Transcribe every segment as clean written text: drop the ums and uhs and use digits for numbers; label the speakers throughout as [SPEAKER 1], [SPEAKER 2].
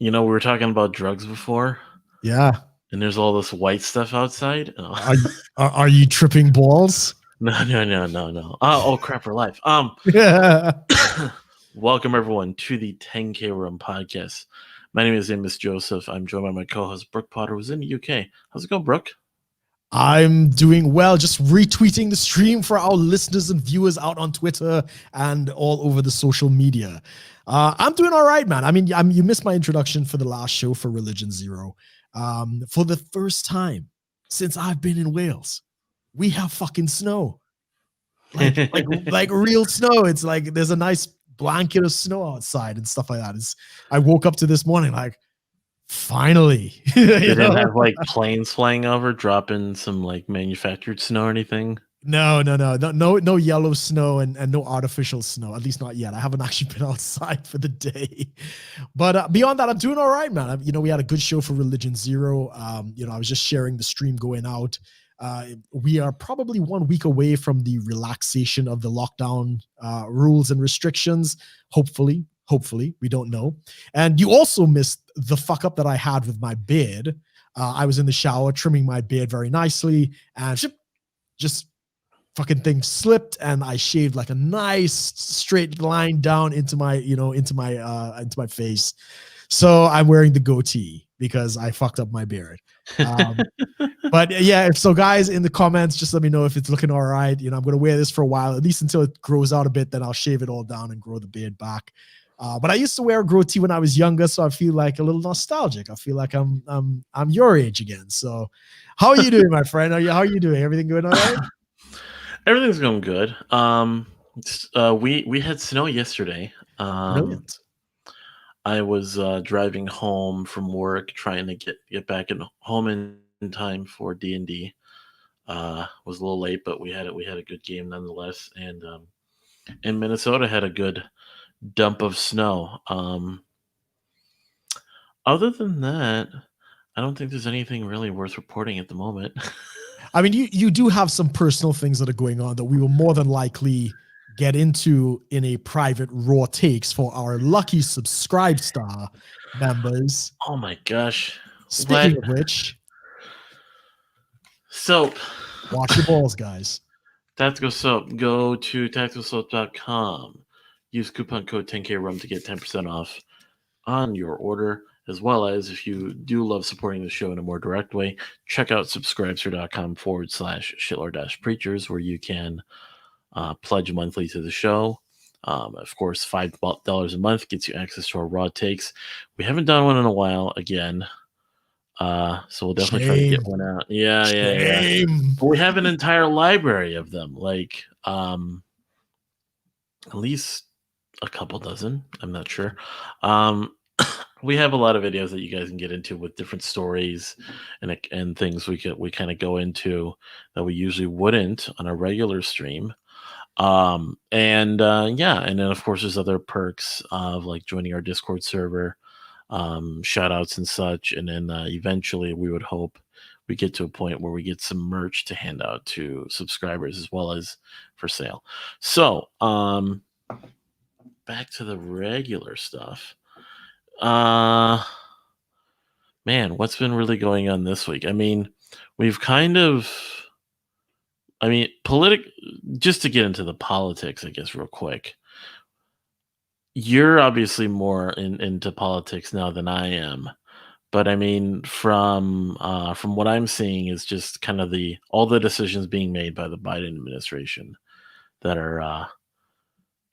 [SPEAKER 1] we were talking about drugs before,
[SPEAKER 2] Yeah.
[SPEAKER 1] and there's all this white stuff outside. Oh.
[SPEAKER 2] Are you tripping balls?
[SPEAKER 1] No. Oh, crap, we're live.
[SPEAKER 2] Yeah.
[SPEAKER 1] Welcome everyone to the 10K Rum Podcast. My name is Amos Joseph. I'm joined by my co-host Brook Potter, who's in the UK. How's it going, Brook?
[SPEAKER 2] I'm doing well. Just retweeting the stream for our listeners and viewers out on Twitter and all over the social media. I'm doing all right, man. I mean, you missed my introduction for the last show for Religion Zero. For the first time since I've been in Wales, we have fucking snow, like real snow. It's like there's a nice blanket of snow outside and stuff like that. I woke up to this morning like, finally.
[SPEAKER 1] They didn't have like planes flying over, dropping some like manufactured snow or anything.
[SPEAKER 2] No yellow snow and no artificial snow, at least not yet. I haven't actually been outside for the day, but beyond that, I'm doing all right, man. We had a good show for Religion Zero. I was just sharing the stream going out. We are probably 1 week away from the relaxation of the lockdown rules and restrictions. Hopefully, we don't know. And you also missed the fuck up that I had with my beard. I was in the shower trimming my beard very nicely, and just fucking thing slipped, and I shaved like a nice straight line down into my face. So I'm wearing the goatee because I fucked up my beard. But yeah, so guys in the comments, just let me know if it's looking all right. I'm going to wear this for a while, at least until it grows out a bit. Then I'll shave it all down and grow the beard back. But I used to wear a goatee when I was younger, so I feel like a little nostalgic. I feel like I'm your age again. So how are you doing, my friend? How are you doing? Everything going all right?
[SPEAKER 1] Everything's going good. We had snow yesterday.
[SPEAKER 2] Brilliant.
[SPEAKER 1] I was driving home from work, trying to get back home in time for D&D. Was a little late, but we had a good game nonetheless. And in Minnesota, had a good dump of snow. Other than that, I don't think there's anything really worth reporting at the moment.
[SPEAKER 2] I mean, you do have some personal things that are going on that we will more than likely get into in a private raw takes for our lucky subscribe star members.
[SPEAKER 1] Oh my gosh.
[SPEAKER 2] Speaking of which,
[SPEAKER 1] soap.
[SPEAKER 2] Watch your balls, guys.
[SPEAKER 1] Tactical Soap. Go to tacticalsoap.com. Use coupon code 10K Rum to get 10% off on your order, as well as if you do love supporting the show in a more direct way, check out subscribester.com/shitlord-preachers, where you can pledge monthly to the show. Of course, $5 a month gets you access to our raw takes. We haven't done one in a while again. So we'll definitely try to get one out. Yeah. But we have an entire library of them, like at least a couple dozen. I'm not sure. We have a lot of videos that you guys can get into with different stories and things we kind of go into that we usually wouldn't on a regular stream. And then of course there's other perks of like joining our Discord server, shout outs and such. And then eventually we would hope we get to a point where we get some merch to hand out to subscribers as well as for sale. So back to the regular stuff. Man, what's been really going on this week? I mean, we've kind of, just to get into the politics, I guess, real quick. You're obviously more into politics now than I am, but I mean, from what I'm seeing is just kind of all the decisions being made by the Biden administration that are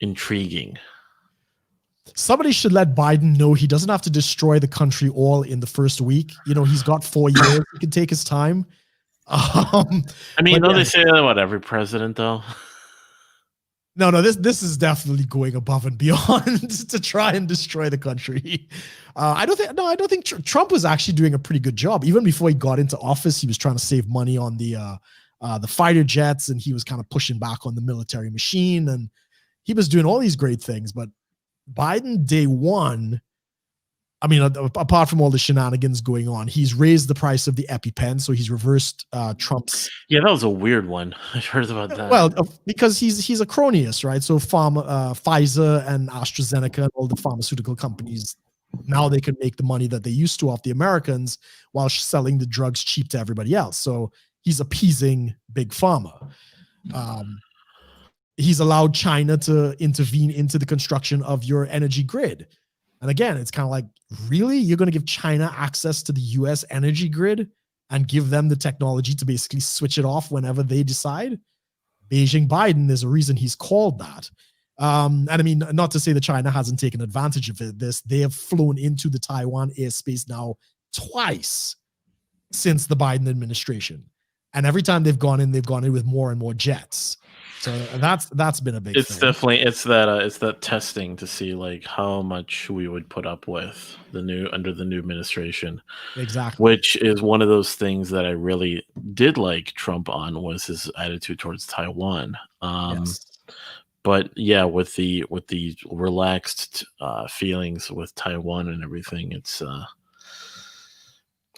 [SPEAKER 1] intriguing.
[SPEAKER 2] Somebody should let Biden know he doesn't have to destroy the country all in the first week. He's got 4 years. He can take his time.
[SPEAKER 1] They say that about every president, though.
[SPEAKER 2] No, this is definitely going above and beyond to try and destroy the country. I don't think Trump was actually doing a pretty good job. Even before he got into office, he was trying to save money on the fighter jets, and he was kind of pushing back on the military machine, and he was doing all these great things. But Biden, day one, apart from all the shenanigans going on, he's raised the price of the EpiPen, so he's reversed Trump's.
[SPEAKER 1] Yeah, that was a weird one. I've heard about that.
[SPEAKER 2] Well, because he's a cronyist, right? So Pfizer and AstraZeneca and all the pharmaceutical companies Now they can make the money that they used to off the Americans while selling the drugs cheap to everybody else. So he's appeasing big pharma. He's allowed China to intervene into the construction of your energy grid. And again, it's kind of like, really? You're going to give China access to the US energy grid and give them the technology to basically switch it off whenever they decide? Beijing Biden, there's a reason he's called that. And I mean, not to say that China hasn't taken advantage of this. They have flown into the Taiwan airspace now twice since the Biden administration. And every time they've gone in with more and more jets. So that's been a big
[SPEAKER 1] It's
[SPEAKER 2] thing.
[SPEAKER 1] definitely it's that testing to see like how much we would put up with under the new administration.
[SPEAKER 2] Exactly.
[SPEAKER 1] Which is one of those things that I really did like Trump on, was his attitude towards Taiwan.
[SPEAKER 2] Yes.
[SPEAKER 1] But yeah, with the relaxed feelings with Taiwan and everything, it's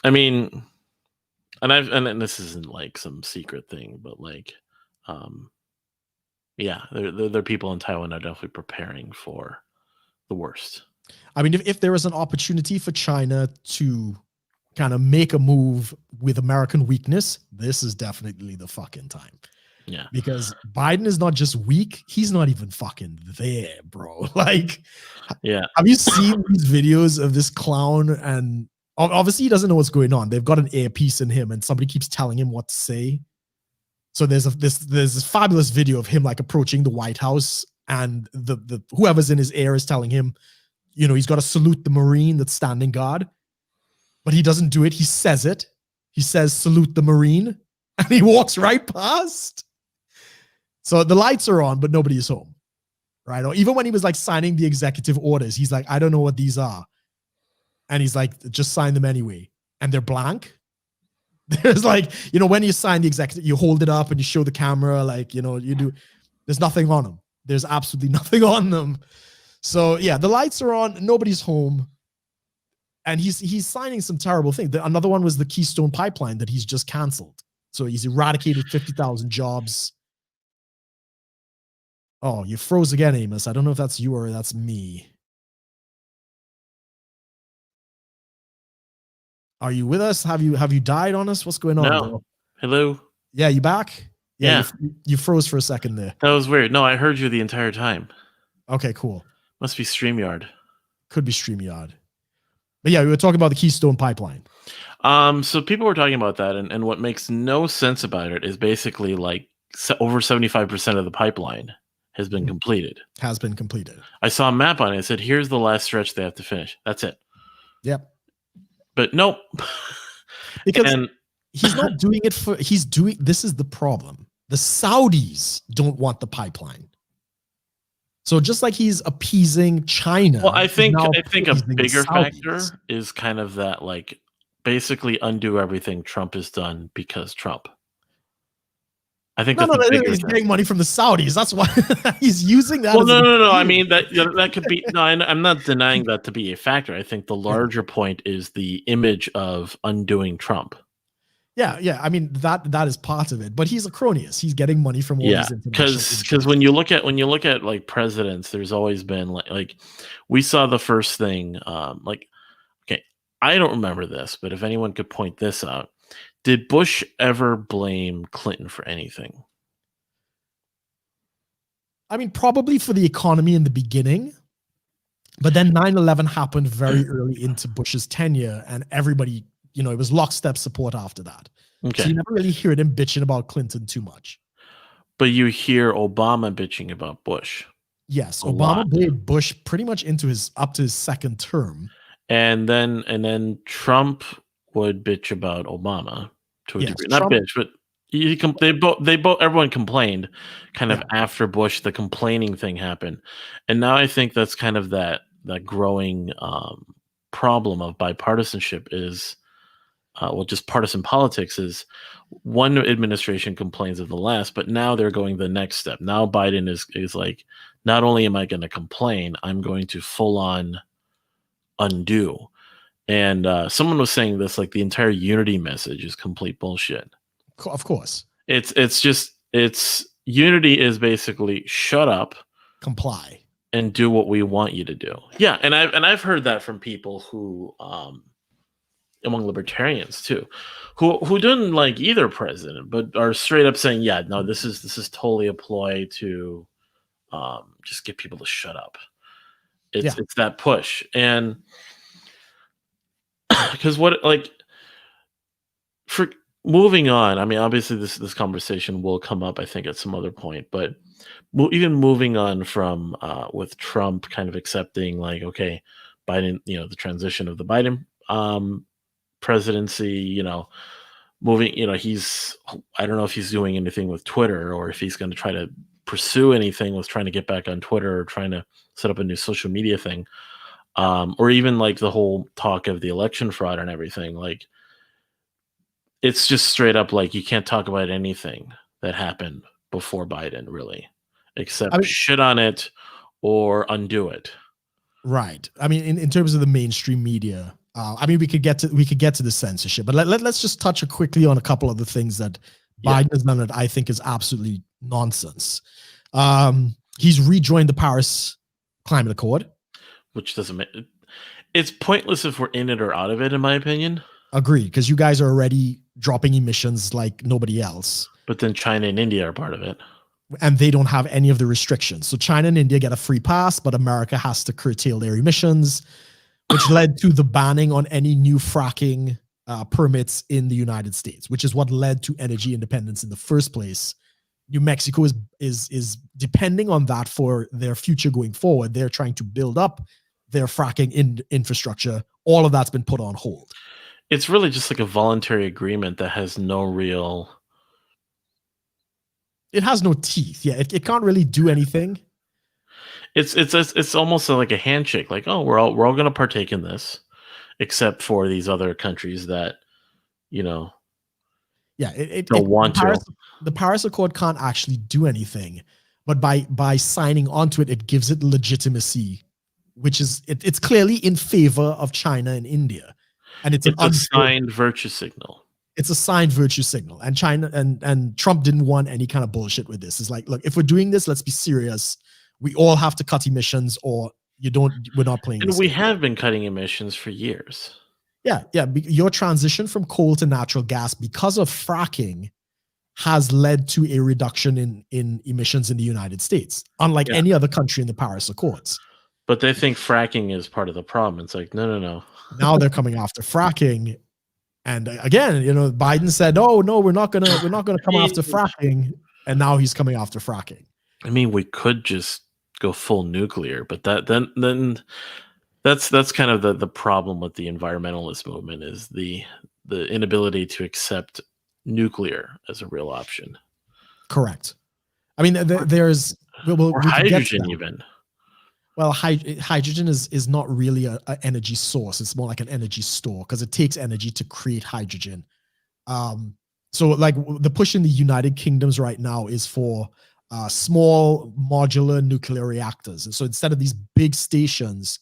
[SPEAKER 1] I mean, and this isn't like some secret thing, but like yeah, there are people in Taiwan that are definitely preparing for the worst.
[SPEAKER 2] I mean, if there is an opportunity for China to kind of make a move with American weakness, this is definitely the fucking time.
[SPEAKER 1] Yeah.
[SPEAKER 2] Because Biden is not just weak, he's not even fucking there, bro. Like,
[SPEAKER 1] yeah.
[SPEAKER 2] Have you seen these videos of this clown? And obviously he doesn't know what's going on. They've got an earpiece in him and somebody keeps telling him what to say. So there's this fabulous video of him like approaching the White House, and the whoever's in his ear is telling him, you know, he's got to salute the Marine that's standing guard, but he doesn't do it. He says it. He says, salute the Marine, and he walks right past. So the lights are on, but nobody is home, right? Or even when he was like signing the executive orders, he's like, I don't know what these are. And he's like, just sign them anyway. And they're blank. There's like, you know, when you sign the executive, you hold it up and you show the camera, like, you know, you do, there's nothing on them. There's absolutely nothing on them. So yeah, the lights are on, nobody's home. And he's signing some terrible thing. Another one was the Keystone Pipeline that he's just canceled. So he's eradicated 50,000 jobs. Oh, you froze again, Amos. I don't know if that's you or that's me. Are you with us? Have you died on us? What's going on?
[SPEAKER 1] No.
[SPEAKER 2] Bro?
[SPEAKER 1] Hello?
[SPEAKER 2] Yeah, you back?
[SPEAKER 1] Yeah.
[SPEAKER 2] You froze for a second there.
[SPEAKER 1] That was weird. No, I heard you the entire time.
[SPEAKER 2] Okay, cool.
[SPEAKER 1] Must be StreamYard.
[SPEAKER 2] Could be StreamYard. But yeah, we were talking about the Keystone Pipeline.
[SPEAKER 1] So people were talking about that, and what makes no sense about it is basically like over 75% of the pipeline has been completed.
[SPEAKER 2] Has been completed.
[SPEAKER 1] I saw a map on it. It said, here's the last stretch they have to finish. That's it.
[SPEAKER 2] Yep.
[SPEAKER 1] But nope.
[SPEAKER 2] Because he's not doing it for, this is the problem. The Saudis don't want the pipeline. So just like he's appeasing China.
[SPEAKER 1] Well, I think a bigger factor is kind of that, like, basically undo everything Trump has done because Trump. I think
[SPEAKER 2] he's getting money from the Saudis. That's why he's using that.
[SPEAKER 1] Well, no. I mean, that could be. No, I'm not denying that to be a factor. I think the larger point is the image of undoing Trump.
[SPEAKER 2] Yeah. I mean, that is part of it. But he's a cronyist. He's getting money from all these
[SPEAKER 1] because when you look at like presidents, there's always been like we saw the first thing. Okay, I don't remember this, but if anyone could point this out. Did Bush ever blame Clinton for anything?
[SPEAKER 2] I mean, probably for the economy in the beginning, but then 9/11 happened very early into Bush's tenure, and everybody, you know, it was lockstep support after that. Okay. So you never really heard him bitching about Clinton too much.
[SPEAKER 1] But you hear Obama bitching about Bush.
[SPEAKER 2] Yes, Obama played Bush pretty much up to his second term,
[SPEAKER 1] and then Trump would bitch about Obama. To a degree, not bitch, but everyone complained kind of after Bush. The complaining thing happened, and now I think that's kind of that growing problem of bipartisanship is, just partisan politics is one administration complains of the last, but now they're going the next step. Now Biden is like, not only am I going to complain, I'm going to full on undo. And someone was saying this, like the entire unity message is complete bullshit.
[SPEAKER 2] Of course.
[SPEAKER 1] It's unity is basically shut up,
[SPEAKER 2] comply.
[SPEAKER 1] and do what we want you to do. Yeah, and I've heard that from people who among libertarians too, who didn't like either president, but are straight up saying, yeah, no, this is totally a ploy to just get people to shut up. It's that push. And because what, like, for moving on, I mean, obviously this conversation will come up, I think, at some other point, but even moving on from with Trump kind of accepting, like, okay, Biden, the transition of the Biden presidency, moving, I don't know if he's doing anything with Twitter, or if he's going to try to pursue anything with trying to get back on Twitter, or trying to set up a new social media thing, or even like the whole talk of the election fraud and everything. Like, it's just straight up like, you can't talk about anything that happened before Biden, really, except shit on it or undo it.
[SPEAKER 2] Right. I mean, in terms of the mainstream media, I mean, we could get to the censorship, but let's just touch quickly on a couple of the things that Biden has done that I think is absolutely nonsense. He's rejoined the Paris Climate Accord,
[SPEAKER 1] which doesn't make it's pointless if we're in it or out of it, in my opinion.
[SPEAKER 2] Agreed, because you guys are already dropping emissions like nobody else.
[SPEAKER 1] But then China and India are part of it,
[SPEAKER 2] and they don't have any of the restrictions. So China and India get a free pass, but America has to curtail their emissions, which led to the banning on any new fracking permits in the United States, which is what led to energy independence in the first place. New Mexico is depending on that for their future going forward. They're trying to build up their fracking infrastructure. All of that's been put on hold.
[SPEAKER 1] It's really just like a voluntary agreement that has no real...
[SPEAKER 2] It has no teeth. Yeah, it can't really do anything.
[SPEAKER 1] It's almost like a handshake. Like, oh, we're all going to partake in this, except for these other countries that, don't want to.
[SPEAKER 2] The Paris Accord can't actually do anything, but by signing onto it, it gives it legitimacy, which is it's clearly in favor of China and India, and it's
[SPEAKER 1] a signed virtue signal.
[SPEAKER 2] It's a signed virtue signal, and China and Trump didn't want any kind of bullshit with this. It's like, look, if we're doing this, let's be serious. We all have to cut emissions, or we're not playing.
[SPEAKER 1] And we have been cutting emissions for years.
[SPEAKER 2] Yeah. Your transition from coal to natural gas because of fracking has led to a reduction in emissions in the United States, unlike any other country in the Paris Accords.
[SPEAKER 1] But they think fracking is part of the problem. It's like, no.
[SPEAKER 2] Now they're coming after fracking. And again, Biden said, "Oh no, we're not gonna come after fracking," and now he's coming after fracking.
[SPEAKER 1] I mean, we could just go full nuclear, but then that's kind of the problem with the environmentalist movement, is the inability to accept nuclear as a real option.
[SPEAKER 2] Correct. I mean, there's
[SPEAKER 1] or hydrogen even.
[SPEAKER 2] Well, hydrogen is not really an energy source. It's more like an energy store, because it takes energy to create hydrogen. So like the push in the United Kingdoms right now is for small modular nuclear reactors. And so instead of these big stations,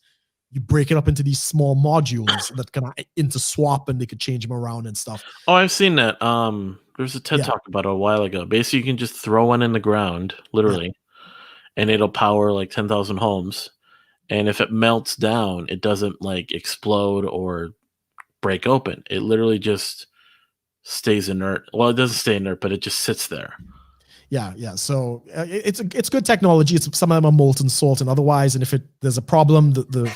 [SPEAKER 2] you break it up into these small modules that can interswap, and they could change them around and stuff.
[SPEAKER 1] Oh, I've seen that. There's a TED talk about it a while ago. Basically, you can just throw one in the ground, literally, and it'll power like 10,000 homes. And if it melts down, it doesn't like explode or break open. It literally just stays inert. Well, it doesn't stay inert, but it just sits there.
[SPEAKER 2] Yeah. So it's good technology. Some of them are molten salt and otherwise. And if there's a problem, the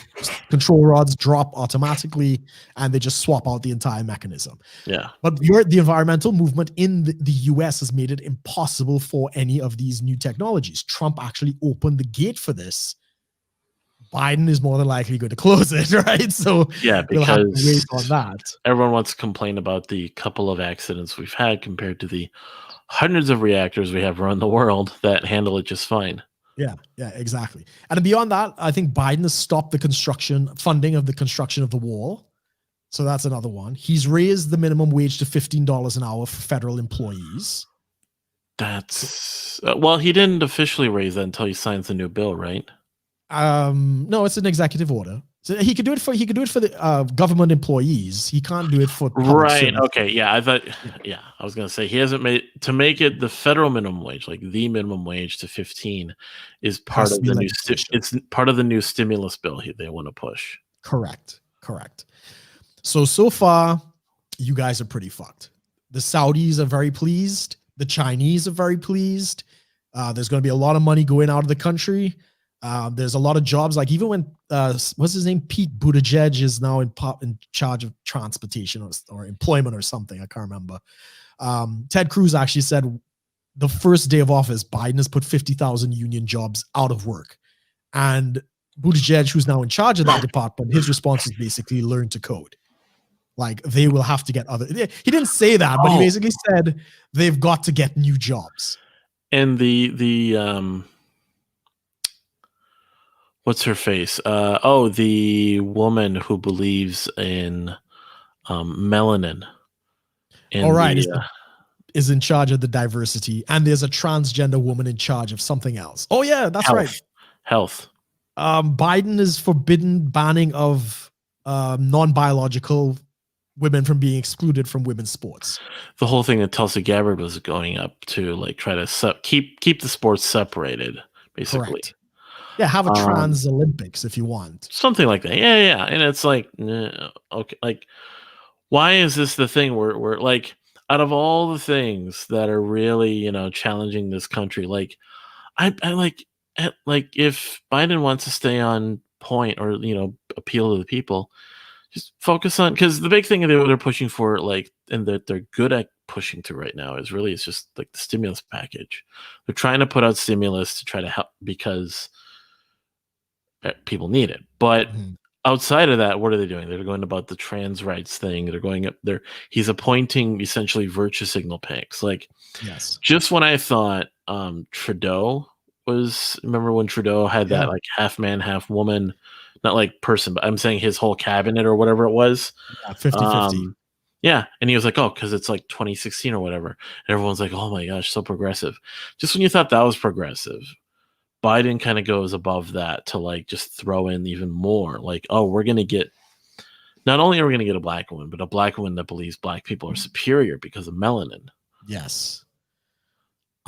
[SPEAKER 2] control rods drop automatically, and they just swap out the entire mechanism.
[SPEAKER 1] Yeah.
[SPEAKER 2] But the environmental movement in the US has made it impossible for any of these new technologies. Trump actually opened the gate for this. Biden is more than likely going to close it, right? So
[SPEAKER 1] yeah, because
[SPEAKER 2] we'll have to wait on that.
[SPEAKER 1] Everyone wants to complain about the couple of accidents we've had compared to the hundreds of reactors we have around the world that handle it just fine.
[SPEAKER 2] Yeah, exactly. And beyond that, I think Biden has stopped the funding of the construction of the wall. So that's another one. He's raised the minimum wage to $15 an hour for federal employees.
[SPEAKER 1] That's well, he didn't officially raise that until he signs the new bill, right?
[SPEAKER 2] No, it's an executive order. So he could do it for the government employees. He can't do it for public
[SPEAKER 1] Right.
[SPEAKER 2] service.
[SPEAKER 1] Okay. Yeah. I thought. Yeah. I was gonna say he hasn't made to make it the federal minimum wage, like the minimum wage to 15, is part
[SPEAKER 2] Has to
[SPEAKER 1] of
[SPEAKER 2] be
[SPEAKER 1] the new.
[SPEAKER 2] legislation.
[SPEAKER 1] It's part of the new stimulus bill they want to push.
[SPEAKER 2] Correct. So far, you guys are pretty fucked. The Saudis are very pleased. The Chinese are very pleased. There's going to be a lot of money going out of the country. There's a lot of jobs. Like even when what's his name, Pete Buttigieg is now in charge of transportation or employment or something. I can't remember. Ted Cruz actually said the first day of office, Biden has put 50,000 union jobs out of work, and Buttigieg, who's now in charge of that department, his response is basically learn to code. Like they will have to get other. He didn't say that, but he basically said they've got to get new jobs.
[SPEAKER 1] And the what's her face? The woman who believes in melanin.
[SPEAKER 2] All right, is in charge of the diversity, and there's a transgender woman in charge of something else. Oh yeah, that's right.
[SPEAKER 1] Health.
[SPEAKER 2] Biden is banning of non-biological women from being excluded from women's sports.
[SPEAKER 1] The whole thing that Tulsi Gabbard was going up to, like, try to keep the sports separated, basically.
[SPEAKER 2] Correct. Yeah, have a trans Olympics if you want.
[SPEAKER 1] Something like that. Yeah. And it's like, okay, like, why is this the thing where like, out of all the things that are really, challenging this country, like, I like if Biden wants to stay on point or, appeal to the people, just focus on, because the big thing that they're pushing for, like, and that they're good at pushing to right now is really, it's just like the stimulus package. They're trying to put out stimulus to try to help because people need it. But outside of that, what are they doing? They're going about the trans rights thing. They're going up there. He's appointing essentially virtue signal picks. Like,
[SPEAKER 2] yes,
[SPEAKER 1] just when I thought Trudeau remember when Trudeau had that like half man, half woman, not like person, but I'm saying his whole cabinet or whatever it was.
[SPEAKER 2] 50-50.
[SPEAKER 1] Yeah. And he was like, oh, because it's like 2016 or whatever. And everyone's like, oh my gosh, so progressive. Just when you thought that was progressive, Biden kind of goes above that to like just throw in even more. Like, oh, we're going to get, not only are we going to get a black woman, but a black woman that believes black people are superior because of melanin.
[SPEAKER 2] Yes.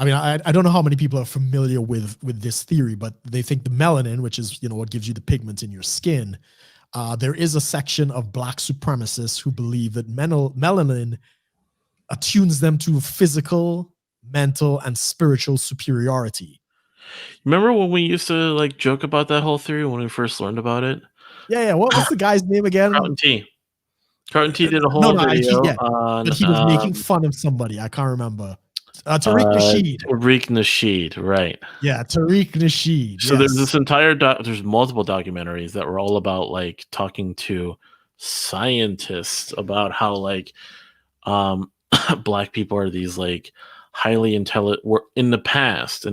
[SPEAKER 2] I mean, I don't know how many people are familiar with this theory, but they think the melanin, which is, what gives you the pigment in your skin, there is a section of black supremacists who believe that melanin attunes them to physical, mental, and spiritual superiority.
[SPEAKER 1] Remember when we used to like joke about that whole theory when we first learned about it?
[SPEAKER 2] Yeah. What's the guy's name again?
[SPEAKER 1] Carlton T did a whole video on,
[SPEAKER 2] but he was making fun of somebody. I can't remember. Tariq
[SPEAKER 1] Nasheed, right?
[SPEAKER 2] Yeah, Tariq Nasheed.
[SPEAKER 1] So there's this entire there's multiple documentaries that were all about like talking to scientists about how like black people are these like highly intelligent, were in the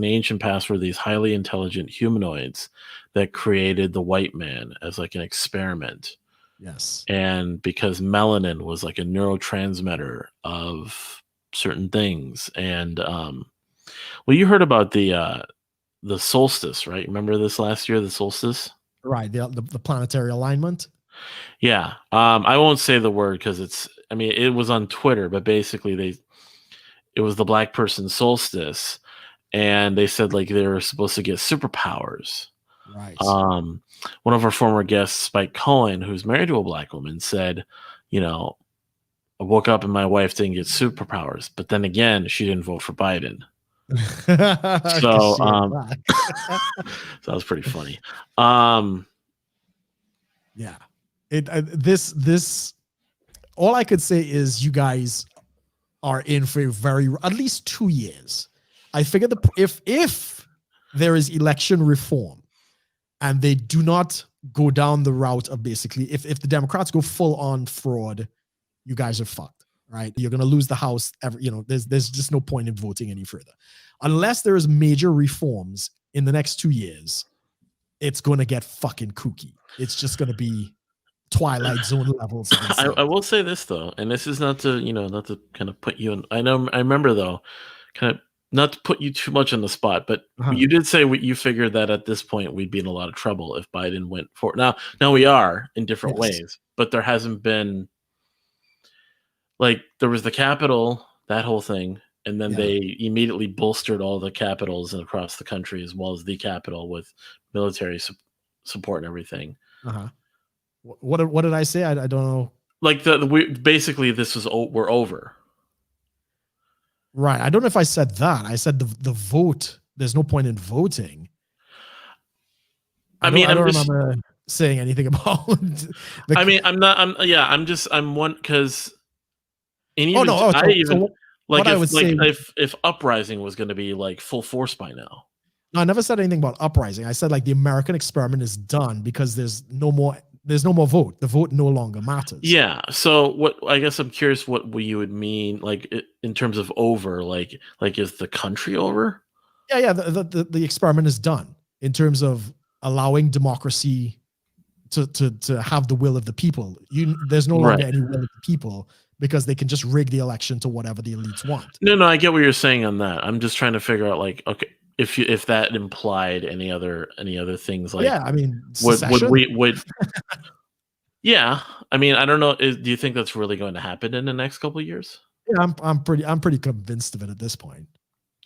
[SPEAKER 1] ancient past were these highly intelligent humanoids that created the white man as like an experiment.
[SPEAKER 2] Yes. And
[SPEAKER 1] because melanin was like a neurotransmitter of certain things. And well, you heard about the solstice, right? Remember this last year, the solstice?
[SPEAKER 2] Right, the planetary alignment.
[SPEAKER 1] Yeah. I won't say the word because it was on Twitter, but basically it was the black person solstice, and they said like they were supposed to get superpowers.
[SPEAKER 2] Right.
[SPEAKER 1] One of our former guests, Spike Cohen, who's married to a black woman, said, I woke up and my wife didn't get superpowers, but then again, she didn't vote for Biden. So, so that was pretty funny.
[SPEAKER 2] Yeah, this all I could say is you guys are in for at least 2 years. I figure if there is election reform and they do not go down the route of basically, if the Democrats go full on fraud, you guys are fucked, right? You're going to lose the House. There's just no point in voting any further. Unless there is major reforms in the next 2 years, it's going to get fucking kooky. It's just going to be Twilight Zone levels.
[SPEAKER 1] I will say this though, and this is not to kind of put you in. I remember though, kind of not to put you too much on the spot, but you did say you figured that at this point we'd be in a lot of trouble if Biden went for it. Now we are in different ways, but there hasn't been, like, there was the Capitol, that whole thing, and then they immediately bolstered all the capitals across the country as well as the Capitol with military support and everything.
[SPEAKER 2] What did I say? I don't know.
[SPEAKER 1] Like basically this was we're over.
[SPEAKER 2] Right. I don't know if I said that. I said the vote. There's no point in voting. I don't remember saying anything about.
[SPEAKER 1] I'm one because. If uprising was going to be like full force by now.
[SPEAKER 2] No, I never said anything about uprising. I said like the American experiment is done because there's no more vote. The vote no longer matters.
[SPEAKER 1] Yeah. So I guess I'm curious what you would mean, like in terms of over, like is the country over?
[SPEAKER 2] Yeah. The experiment is done in terms of allowing democracy to have the will of the people. There's no longer any will of the people because they can just rig the election to whatever the elites want.
[SPEAKER 1] No, I get what you're saying on that. I'm just trying to figure out, like, okay, if that implied any other things, like,
[SPEAKER 2] yeah, I mean,
[SPEAKER 1] would yeah, I mean, I don't know. Do you think that's really going to happen in the next couple of years?
[SPEAKER 2] Yeah, I'm pretty convinced of it at this point.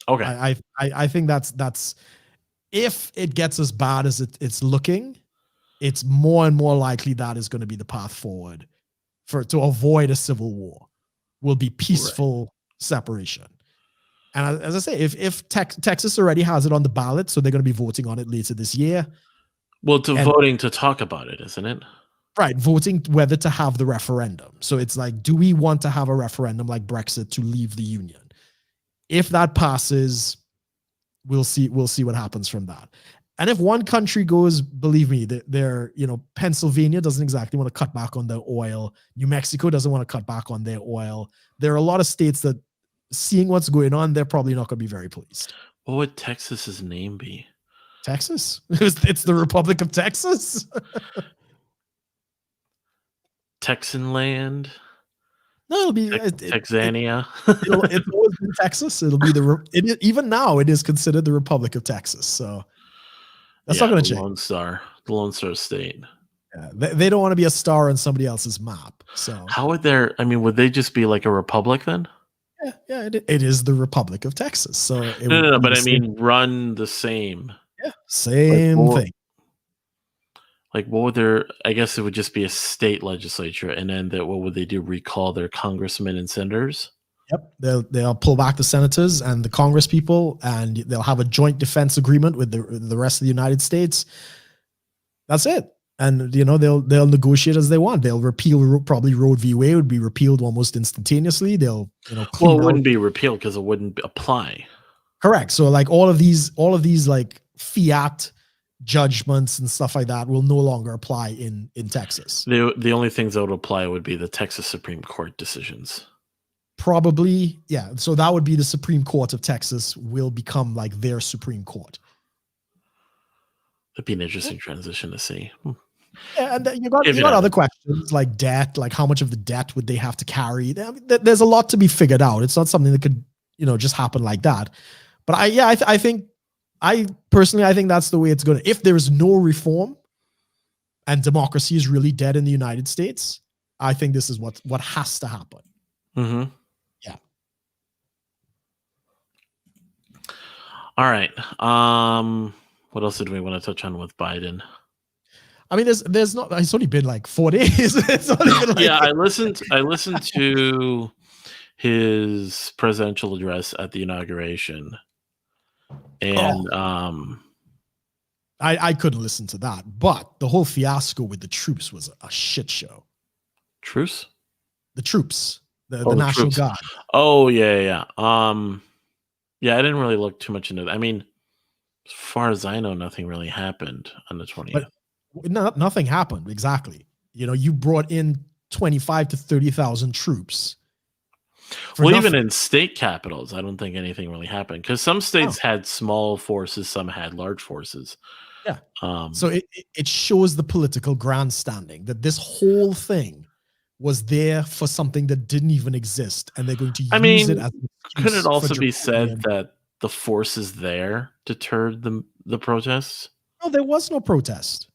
[SPEAKER 1] Okay,
[SPEAKER 2] I think that's if it gets as bad as it's looking, it's more and more likely that is going to be the path forward to avoid a civil war. Will be peaceful separation. And as I say, if Texas already has it on the ballot, so they're going to be voting on it later this year.
[SPEAKER 1] Well, voting to talk about it, isn't it?
[SPEAKER 2] Right, voting whether to have the referendum. So it's like, do we want to have a referendum like Brexit to leave the union? If that passes, we'll see what happens from that. And if one country goes, believe me, Pennsylvania doesn't exactly want to cut back on their oil. New Mexico doesn't want to cut back on their oil. There are a lot of states that, seeing what's going on, they're probably not going to be very pleased.
[SPEAKER 1] What would Texas's name be?
[SPEAKER 2] Texas? It's the Republic of Texas?
[SPEAKER 1] Texan land?
[SPEAKER 2] No, it'll be
[SPEAKER 1] Texania.
[SPEAKER 2] It's always been Texas. It'll be even now it is considered the Republic of Texas. So that's not going to change.
[SPEAKER 1] The Lone Star State.
[SPEAKER 2] Yeah, they don't want to be a star on somebody else's map. So
[SPEAKER 1] how would would they just be like a republic then?
[SPEAKER 2] Yeah, it is the Republic of Texas. So
[SPEAKER 1] no, but I mean, run the same.
[SPEAKER 2] Yeah, same thing.
[SPEAKER 1] Like, what would I guess it would just be a state legislature, and then what would they do? Recall their congressmen and senators?
[SPEAKER 2] Yep, they'll pull back the senators and the Congress people, and they'll have a joint defense agreement with the rest of the United States. That's it. And they'll negotiate as they want. They'll repeal probably Roe v. Wade would be repealed almost instantaneously. They'll
[SPEAKER 1] it wouldn't be repealed because it wouldn't apply.
[SPEAKER 2] Correct. So like all of these like fiat judgments and stuff like that will no longer apply in Texas.
[SPEAKER 1] The only things that would apply would be the Texas Supreme Court decisions.
[SPEAKER 2] Probably, yeah. So that would be the Supreme Court of Texas will become like their Supreme Court.
[SPEAKER 1] That'd be an interesting transition to see.
[SPEAKER 2] Yeah, and you got other questions like debt, like how much of the debt would they have to carry? There's a lot to be figured out. It's not something that could, just happen like that. But I personally think that's the way it's going to. If there is no reform and democracy is really dead in the United States, I think this is what has to happen.
[SPEAKER 1] Mm-hmm.
[SPEAKER 2] Yeah.
[SPEAKER 1] All right. What else did we want to touch on with Biden?
[SPEAKER 2] I mean, there's not. It's only been like 4 days. It's only been like,
[SPEAKER 1] yeah, I listened to his presidential address at the inauguration, and
[SPEAKER 2] I couldn't listen to that. But the whole fiasco with the troops was a shit show.
[SPEAKER 1] Truce?
[SPEAKER 2] The troops, the National Guard.
[SPEAKER 1] Oh yeah. Yeah, I didn't really look too much into it. I mean, as far as I know, nothing really happened on the 20th.
[SPEAKER 2] But nothing happened, exactly. You brought in 25 to 30,000 troops.
[SPEAKER 1] Well, even in state capitals, I don't think anything really happened because some states had small forces, some had large forces.
[SPEAKER 2] Yeah. So it shows the political grandstanding that this whole thing was there for something that didn't even exist, and they're going to use it as an excuse.
[SPEAKER 1] Could it also be said that the forces there deterred the protests?
[SPEAKER 2] No, there was no protest.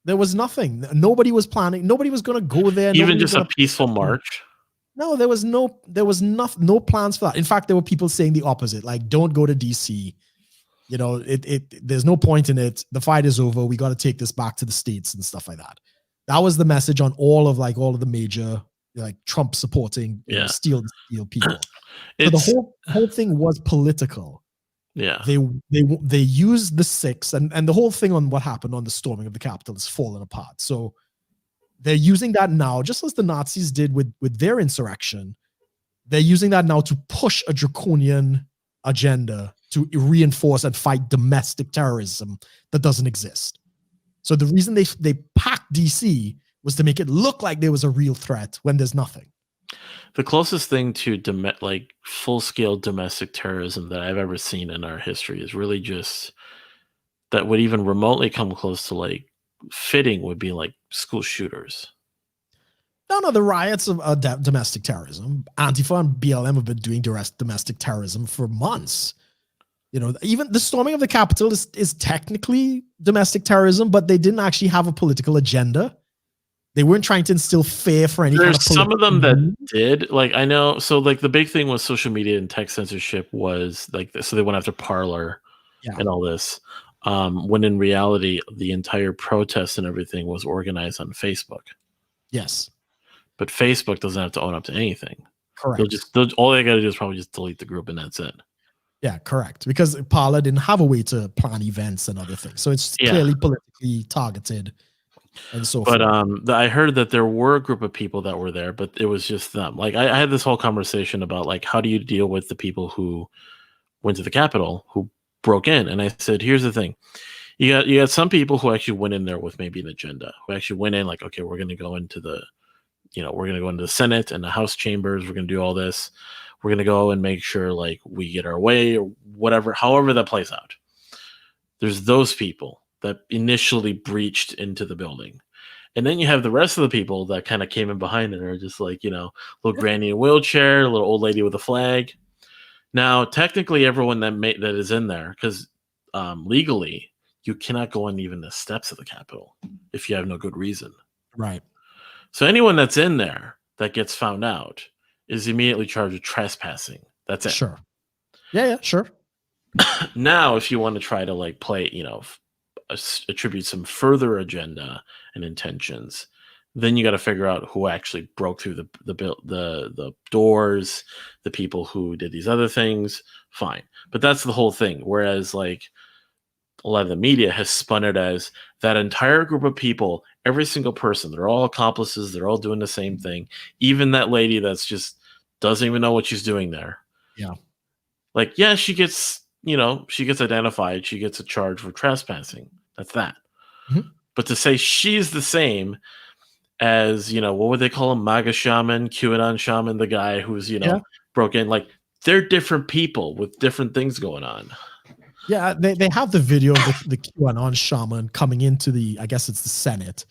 [SPEAKER 2] There was nothing. Nobody was planning. Nobody was going to go there.
[SPEAKER 1] Even
[SPEAKER 2] Nobody was
[SPEAKER 1] just a
[SPEAKER 2] going to
[SPEAKER 1] peaceful march?
[SPEAKER 2] No, there was no plans for that. In fact, there were people saying the opposite, like, don't go to DC. You know, there's no point in it. The fight is over. We got to take this back to the States and stuff like that. That was the message on all of the major, like, Trump supporting, steel people. So the whole thing was political.
[SPEAKER 1] Yeah.
[SPEAKER 2] They used the 6th and the whole thing on what happened on the storming of the Capitol is falling apart. So they're using that now, just as the Nazis did with their insurrection. They're using that now to push a draconian agenda to reinforce and fight domestic terrorism that doesn't exist. So the reason they packed DC was to make it look like there was a real threat when there's nothing.
[SPEAKER 1] The closest thing to like full-scale domestic terrorism that I've ever seen in our history is really just that would even remotely come close to like fitting would be like school shooters.
[SPEAKER 2] No, the riots of domestic terrorism. Antifa and BLM have been doing domestic terrorism for months. You know, even the storming of the Capitol is technically domestic terrorism, but they didn't actually have a political agenda. They weren't trying to instill fear for any.
[SPEAKER 1] There's some of them that did. Like, I know. So, like, the big thing with social media and tech censorship was like, so they went after Parler and all this. When in reality, the entire protest and everything was organized on Facebook.
[SPEAKER 2] Yes.
[SPEAKER 1] But Facebook doesn't have to own up to anything.
[SPEAKER 2] Correct.
[SPEAKER 1] All they got to do is probably just delete the group and that's it.
[SPEAKER 2] Yeah, correct. Because Parler didn't have a way to plan events and other things. So it's clearly politically targeted and so forth.
[SPEAKER 1] But I heard that there were a group of people that were there, but it was just them. Like, I had this whole conversation about, like, how do you deal with the people who went to the Capitol, who broke in? And I said, here's the thing. You got some people who actually went in there with maybe an agenda, who actually went in like, okay, we're going to go into the Senate and the House chambers. We're going to do all this. We're going to go and make sure, like, we get our way or whatever, however that plays out. There's those people that initially breached into the building. And then you have the rest of the people that kind of came in behind and are just like, little granny in a wheelchair, a little old lady with a flag. Now, technically, everyone that is in there, because legally, you cannot go on even the steps of the Capitol if you have no good reason.
[SPEAKER 2] Right.
[SPEAKER 1] So anyone that's in there that gets found out is immediately charged with trespassing. That's it.
[SPEAKER 2] Sure. Yeah, sure.
[SPEAKER 1] Now, if you want to try to like play, attribute some further agenda and intentions, then you got to figure out who actually broke through the doors, the people who did these other things. Fine, but that's the whole thing. Whereas, like, a lot of the media has spun it as that entire group of people, every single person, they're all accomplices. They're all doing the same thing. Even that lady that's just doesn't even know what she's doing there.
[SPEAKER 2] Yeah. Like,
[SPEAKER 1] yeah, she gets identified. She gets a charge for trespassing. That's that.
[SPEAKER 2] Mm-hmm.
[SPEAKER 1] But to say she's the same as, what would they call him? MAGA shaman, QAnon shaman, the guy who's, broke in. Like, they're different people with different things going on.
[SPEAKER 2] Yeah, they have the video of the QAnon shaman coming into I guess it's the Senate.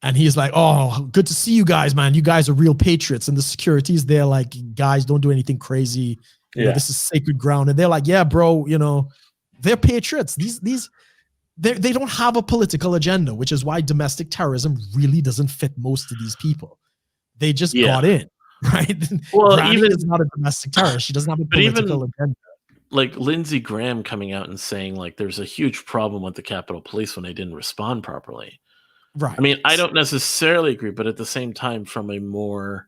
[SPEAKER 2] And he's like, oh, good to see you guys, man. You guys are real patriots. And the security's there like, guys, don't do anything crazy. You know, this is sacred ground. And they're like, yeah, bro, they're patriots. They don't have a political agenda, which is why domestic terrorism really doesn't fit most of these people. They just got in, right?
[SPEAKER 1] Well,
[SPEAKER 2] Granny
[SPEAKER 1] even
[SPEAKER 2] is not a domestic terrorist. She doesn't have a political agenda.
[SPEAKER 1] Like Lindsey Graham coming out and saying like there's a huge problem with the Capitol Police when they didn't respond properly.
[SPEAKER 2] Right.
[SPEAKER 1] I mean, I don't necessarily agree, but at the same time, from a more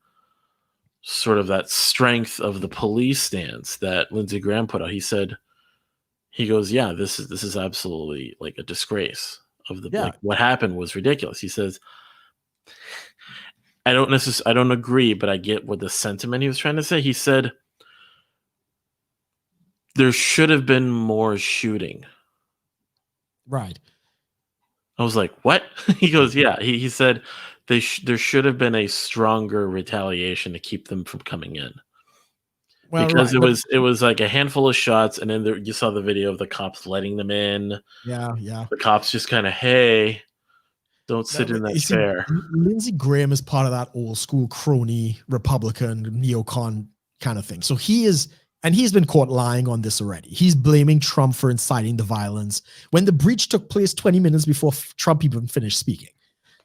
[SPEAKER 1] sort of that strength of the police stance that Lindsey Graham put out, he goes, yeah, this is absolutely like a disgrace of like, what happened was ridiculous. He says, I don't agree, but I get what the sentiment he was trying to say. He said, there should have been more shooting.
[SPEAKER 2] Right.
[SPEAKER 1] I was like, what? He goes, yeah. He said there should have been a stronger retaliation to keep them from coming in. Well, because it was like a handful of shots, and then you saw the video of the cops letting them in.
[SPEAKER 2] Yeah.
[SPEAKER 1] The cops just kind of, hey, don't sit in that chair.
[SPEAKER 2] Lindsey Graham is part of that old school crony Republican neocon kind of thing. So he is. And he's been caught lying on this already. He's blaming Trump for inciting the violence when the breach took place 20 minutes before Trump even finished speaking.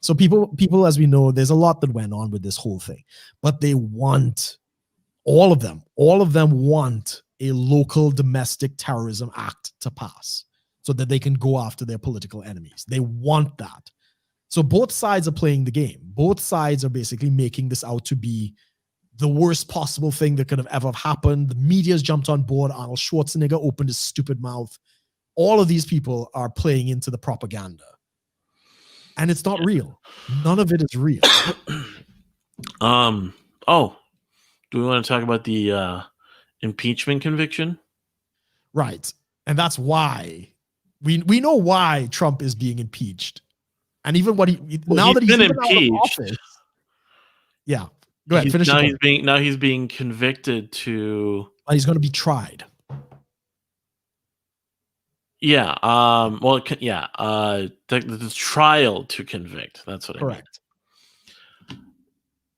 [SPEAKER 2] So people, as we know, there's a lot that went on with this whole thing, but they want, all of them want a local domestic terrorism act to pass so that they can go after their political enemies. They want that. So both sides are playing the game. Both sides are basically making this out to be the worst possible thing that could have ever happened. The media's jumped on board. Arnold Schwarzenegger opened his stupid mouth. All of these people are playing into the propaganda. And it's not real. None of it is real.
[SPEAKER 1] Oh, do we want to talk about the impeachment conviction?
[SPEAKER 2] Right. And that's why we know why Trump is being impeached. And even what now that he's been impeached. Office, yeah. Go ahead. Finish.
[SPEAKER 1] He's being convicted to.
[SPEAKER 2] He's going to be tried.
[SPEAKER 1] Yeah. The trial to convict. That's what
[SPEAKER 2] Correct.
[SPEAKER 1] I mean.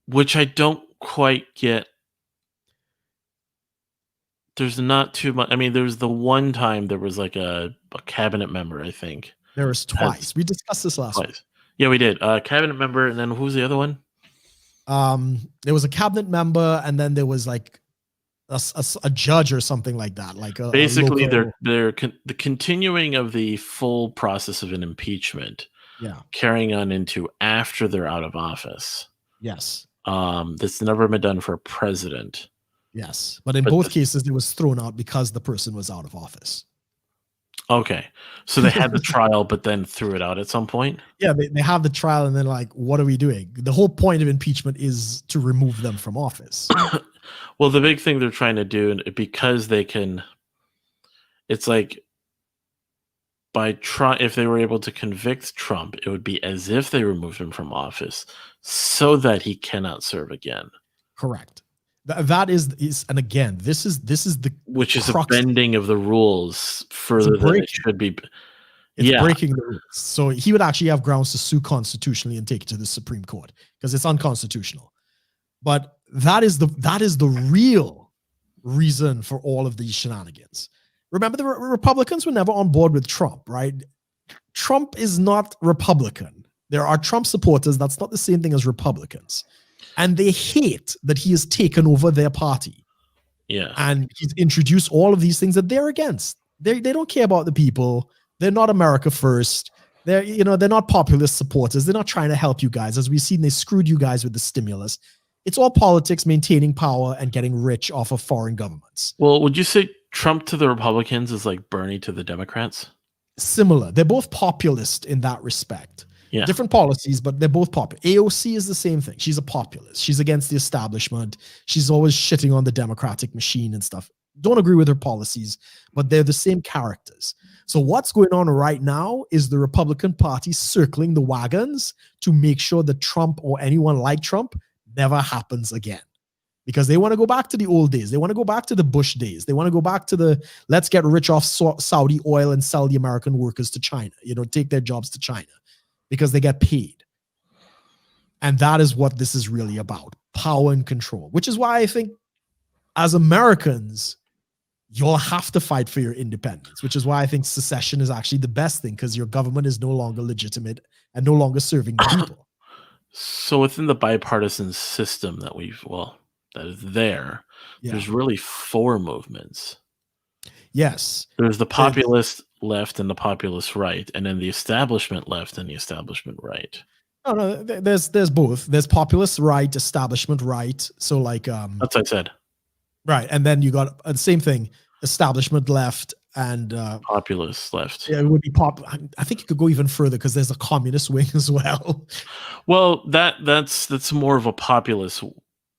[SPEAKER 1] Which I don't quite get. There's not too much. I mean, there's the one time there was like a cabinet member, I think.
[SPEAKER 2] There was twice. We discussed this last week.
[SPEAKER 1] Yeah, we did. Cabinet member, and then who's the other one?
[SPEAKER 2] There was a cabinet member, and then there was like a judge or something like that. Like
[SPEAKER 1] basically, they're the continuing of the full process of an impeachment.
[SPEAKER 2] Yeah,
[SPEAKER 1] carrying on into after they're out of office.
[SPEAKER 2] Yes.
[SPEAKER 1] That's never been done for a president.
[SPEAKER 2] Yes, but in both cases, it was thrown out because the person was out of office.
[SPEAKER 1] Okay, so they had the trial, but then threw it out at some point?
[SPEAKER 2] Yeah, they have the trial, and then like, what are we doing? The whole point of impeachment is to remove them from office.
[SPEAKER 1] Well, the big thing they're trying to do, because they can, it's like, if they were able to convict Trump, it would be as if they removed him from office so that he cannot serve again.
[SPEAKER 2] Correct. That is, and again, this is the
[SPEAKER 1] which is a bending of the rules further than it should be.
[SPEAKER 2] It's breaking the rules. So he would actually have grounds to sue constitutionally and take it to the Supreme Court because it's unconstitutional. But that is the real reason for all of these shenanigans. Remember, the Republicans were never on board with Trump, right? Trump is not Republican. There are Trump supporters. That's not the same thing as Republicans. And they hate that he has taken over their party.
[SPEAKER 1] Yeah.
[SPEAKER 2] And he's introduced all of these things that they're against. They don't care about the people. They're not America first. They're not populist supporters. They're not trying to help you guys. As we've seen, they screwed you guys with the stimulus. It's all politics, maintaining power and getting rich off of foreign governments.
[SPEAKER 1] Well, would you say Trump to the Republicans is like Bernie to the Democrats?
[SPEAKER 2] Similar. They're both populist in that respect.
[SPEAKER 1] Yeah.
[SPEAKER 2] Different policies, but they're both popular. AOC is the same thing. She's a populist. She's against the establishment. She's always shitting on the Democratic machine and stuff. Don't agree with her policies, but they're the same characters. So what's going on right now is the Republican Party circling the wagons to make sure that Trump or anyone like Trump never happens again. Because they want to go back to the old days. They want to go back to the Bush days. They want to go back to the let's get rich off Saudi oil and sell the American workers to China. Take their jobs to China. Because they get paid. And that is what this is really about. Power and control. Which is why I think as Americans, you'll have to fight for your independence. Which is why I think secession is actually the best thing. Because your government is no longer legitimate and no longer serving the people.
[SPEAKER 1] So within the bipartisan system that is there, there's really four movements.
[SPEAKER 2] Yes.
[SPEAKER 1] There's the populist left and the populist right, and then the establishment left and the establishment right.
[SPEAKER 2] No, there's both. There's populist right, establishment right. So like
[SPEAKER 1] that's what I said.
[SPEAKER 2] Right, and then you got the same thing, establishment left and
[SPEAKER 1] populist left.
[SPEAKER 2] Yeah, it would be I think you could go even further because there's a communist wing as well.
[SPEAKER 1] Well, that's more of a populist.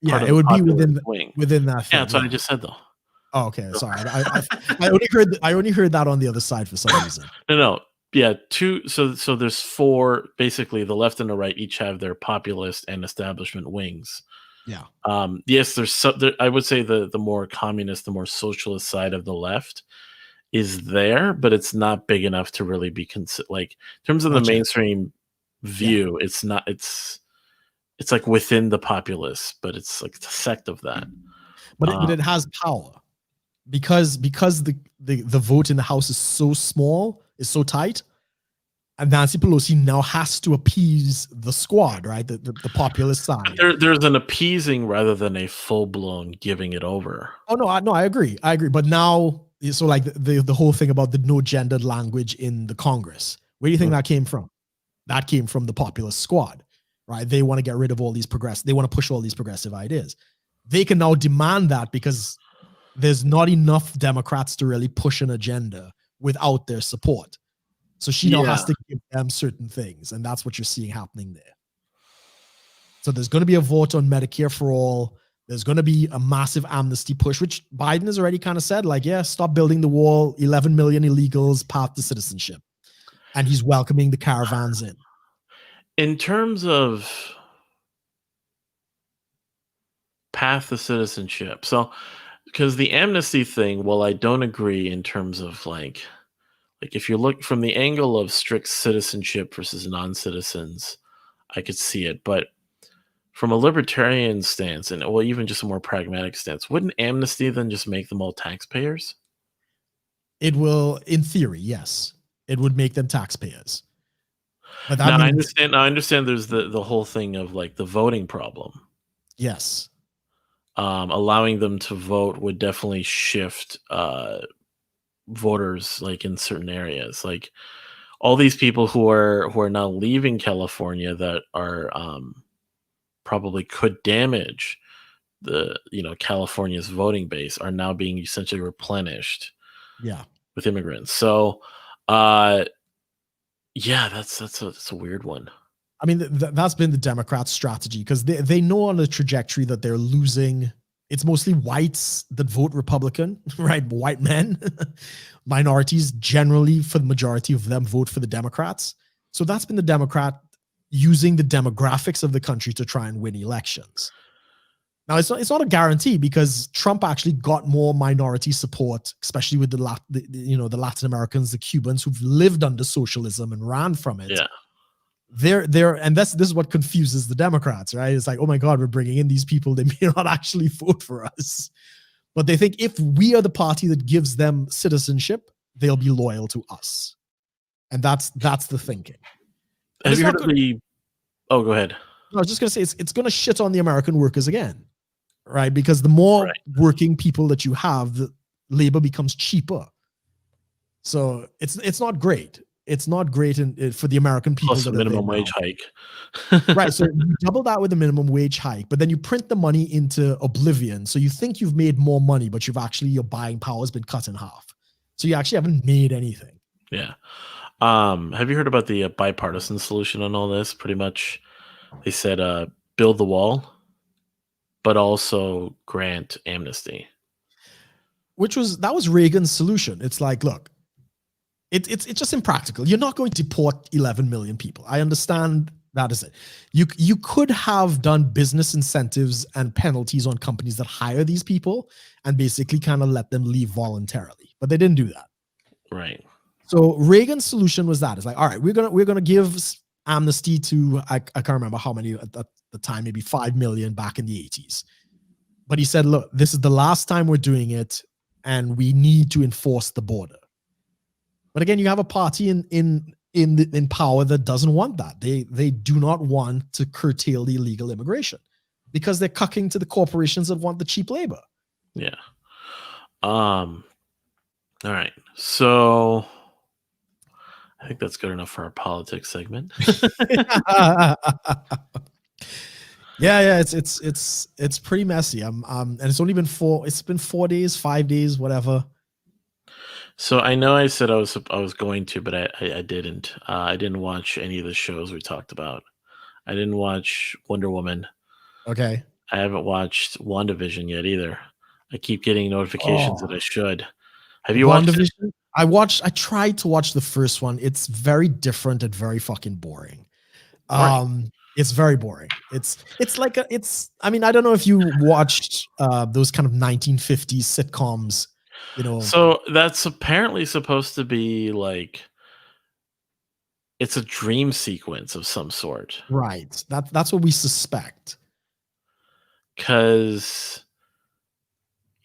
[SPEAKER 2] Yeah, it would be within that.
[SPEAKER 1] Yeah, that's what I just said though.
[SPEAKER 2] Oh, okay. Sorry. I only heard that on the other side for some reason.
[SPEAKER 1] No. Yeah, so there's four, basically the left and the right each have their populist and establishment wings.
[SPEAKER 2] Yeah.
[SPEAKER 1] Yes, I would say the more communist, the more socialist side of the left is there, but it's not big enough to really be like in terms of the mainstream view, it's not it's like within the populace, but it's like the sect of that.
[SPEAKER 2] But it has power. because the vote in the House is so small, is so tight, and Nancy Pelosi now has to appease the squad, right? The populist side.
[SPEAKER 1] There's an appeasing rather than a full blown giving it over.
[SPEAKER 2] Oh no, I agree. But now, so like the whole thing about the no gendered language in the Congress, where do you think that came from? That came from the populist squad, right? They want to get rid of all these they want to push all these progressive ideas. They can now demand that because there's not enough Democrats to really push an agenda without their support. So she now has to give them certain things, and that's what you're seeing happening there. So there's going to be a vote on Medicare for all. There's going to be a massive amnesty push, which Biden has already kind of said, like, yeah, stop building the wall, 11 million illegals, path to citizenship. And he's welcoming the caravans in.
[SPEAKER 1] In terms of path to citizenship, so because the amnesty thing, well, I don't agree in terms of like if you look from the angle of strict citizenship versus non-citizens, I could see it. But from a libertarian stance, and well, even just a more pragmatic stance, wouldn't amnesty then just make them all taxpayers?
[SPEAKER 2] It will, in theory, yes. It would make them taxpayers.
[SPEAKER 1] But that I understand there's the whole thing of like the voting problem.
[SPEAKER 2] Yes.
[SPEAKER 1] Allowing them to vote would definitely shift voters like in certain areas. Like all these people who are now leaving California that are probably could damage the California's voting base are now being essentially replenished with immigrants. So that's a weird one.
[SPEAKER 2] I mean, that's been the Democrats' strategy because they know on the trajectory that they're losing. It's mostly whites that vote Republican, right? White men, minorities generally, for the majority of them, vote for the Democrats. So that's been the Democrat using the demographics of the country to try and win elections. Now, it's not a guarantee because Trump actually got more minority support, especially with the Latin Americans, the Cubans who've lived under socialism and ran from it.
[SPEAKER 1] Yeah.
[SPEAKER 2] And this is what confuses the Democrats, right? It's like, oh my God, we're bringing in these people. They may not actually vote for us, but they think if we are the party that gives them citizenship, they'll be loyal to us. And that's the thinking.
[SPEAKER 1] Have you heard of the? Oh, go ahead.
[SPEAKER 2] I was just going to say it's going to shit on the American workers again, right? Because the more working people that you have, the labor becomes cheaper. So it's not great. It's not great for the American people.
[SPEAKER 1] Plus a minimum wage hike.
[SPEAKER 2] Right. So you double that with the minimum wage hike, but then you print the money into oblivion. So you think you've made more money, but your buying power has been cut in half. So you actually haven't made anything.
[SPEAKER 1] Yeah. Have you heard about the bipartisan solution on all this? Pretty much, they said build the wall, but also grant amnesty.
[SPEAKER 2] That was Reagan's solution. It's like, look, it's just impractical. You're not going to deport 11 million people. I understand that is it. You could have done business incentives and penalties on companies that hire these people and basically kind of let them leave voluntarily, but they didn't do that.
[SPEAKER 1] Right.
[SPEAKER 2] So Reagan's solution was that it's like, all right, we're gonna give amnesty to I can't remember how many at the time, maybe 5 million back in the 80s. But he said, look, this is the last time we're doing it, and we need to enforce the border. But again, you have a party in power that doesn't want that. They do not want to curtail the illegal immigration because they're cucking to the corporations that want the cheap labor.
[SPEAKER 1] Yeah. All right. So I think that's good enough for our politics segment.
[SPEAKER 2] Yeah, it's pretty messy. And it's only been 4 days, 5 days, whatever.
[SPEAKER 1] So I know I said I was going to, but I didn't. I didn't watch any of the shows we talked about. I didn't watch Wonder Woman.
[SPEAKER 2] Okay.
[SPEAKER 1] I haven't watched WandaVision yet either. I keep getting notifications that I should. Have you watched it?
[SPEAKER 2] I tried to watch the first one. It's very different and very fucking boring. It's very boring. It's like I mean, I don't know if you watched those kind of 1950s sitcoms,
[SPEAKER 1] So that's apparently supposed to be like it's a dream sequence of some sort.
[SPEAKER 2] Right. That's what we suspect.
[SPEAKER 1] Because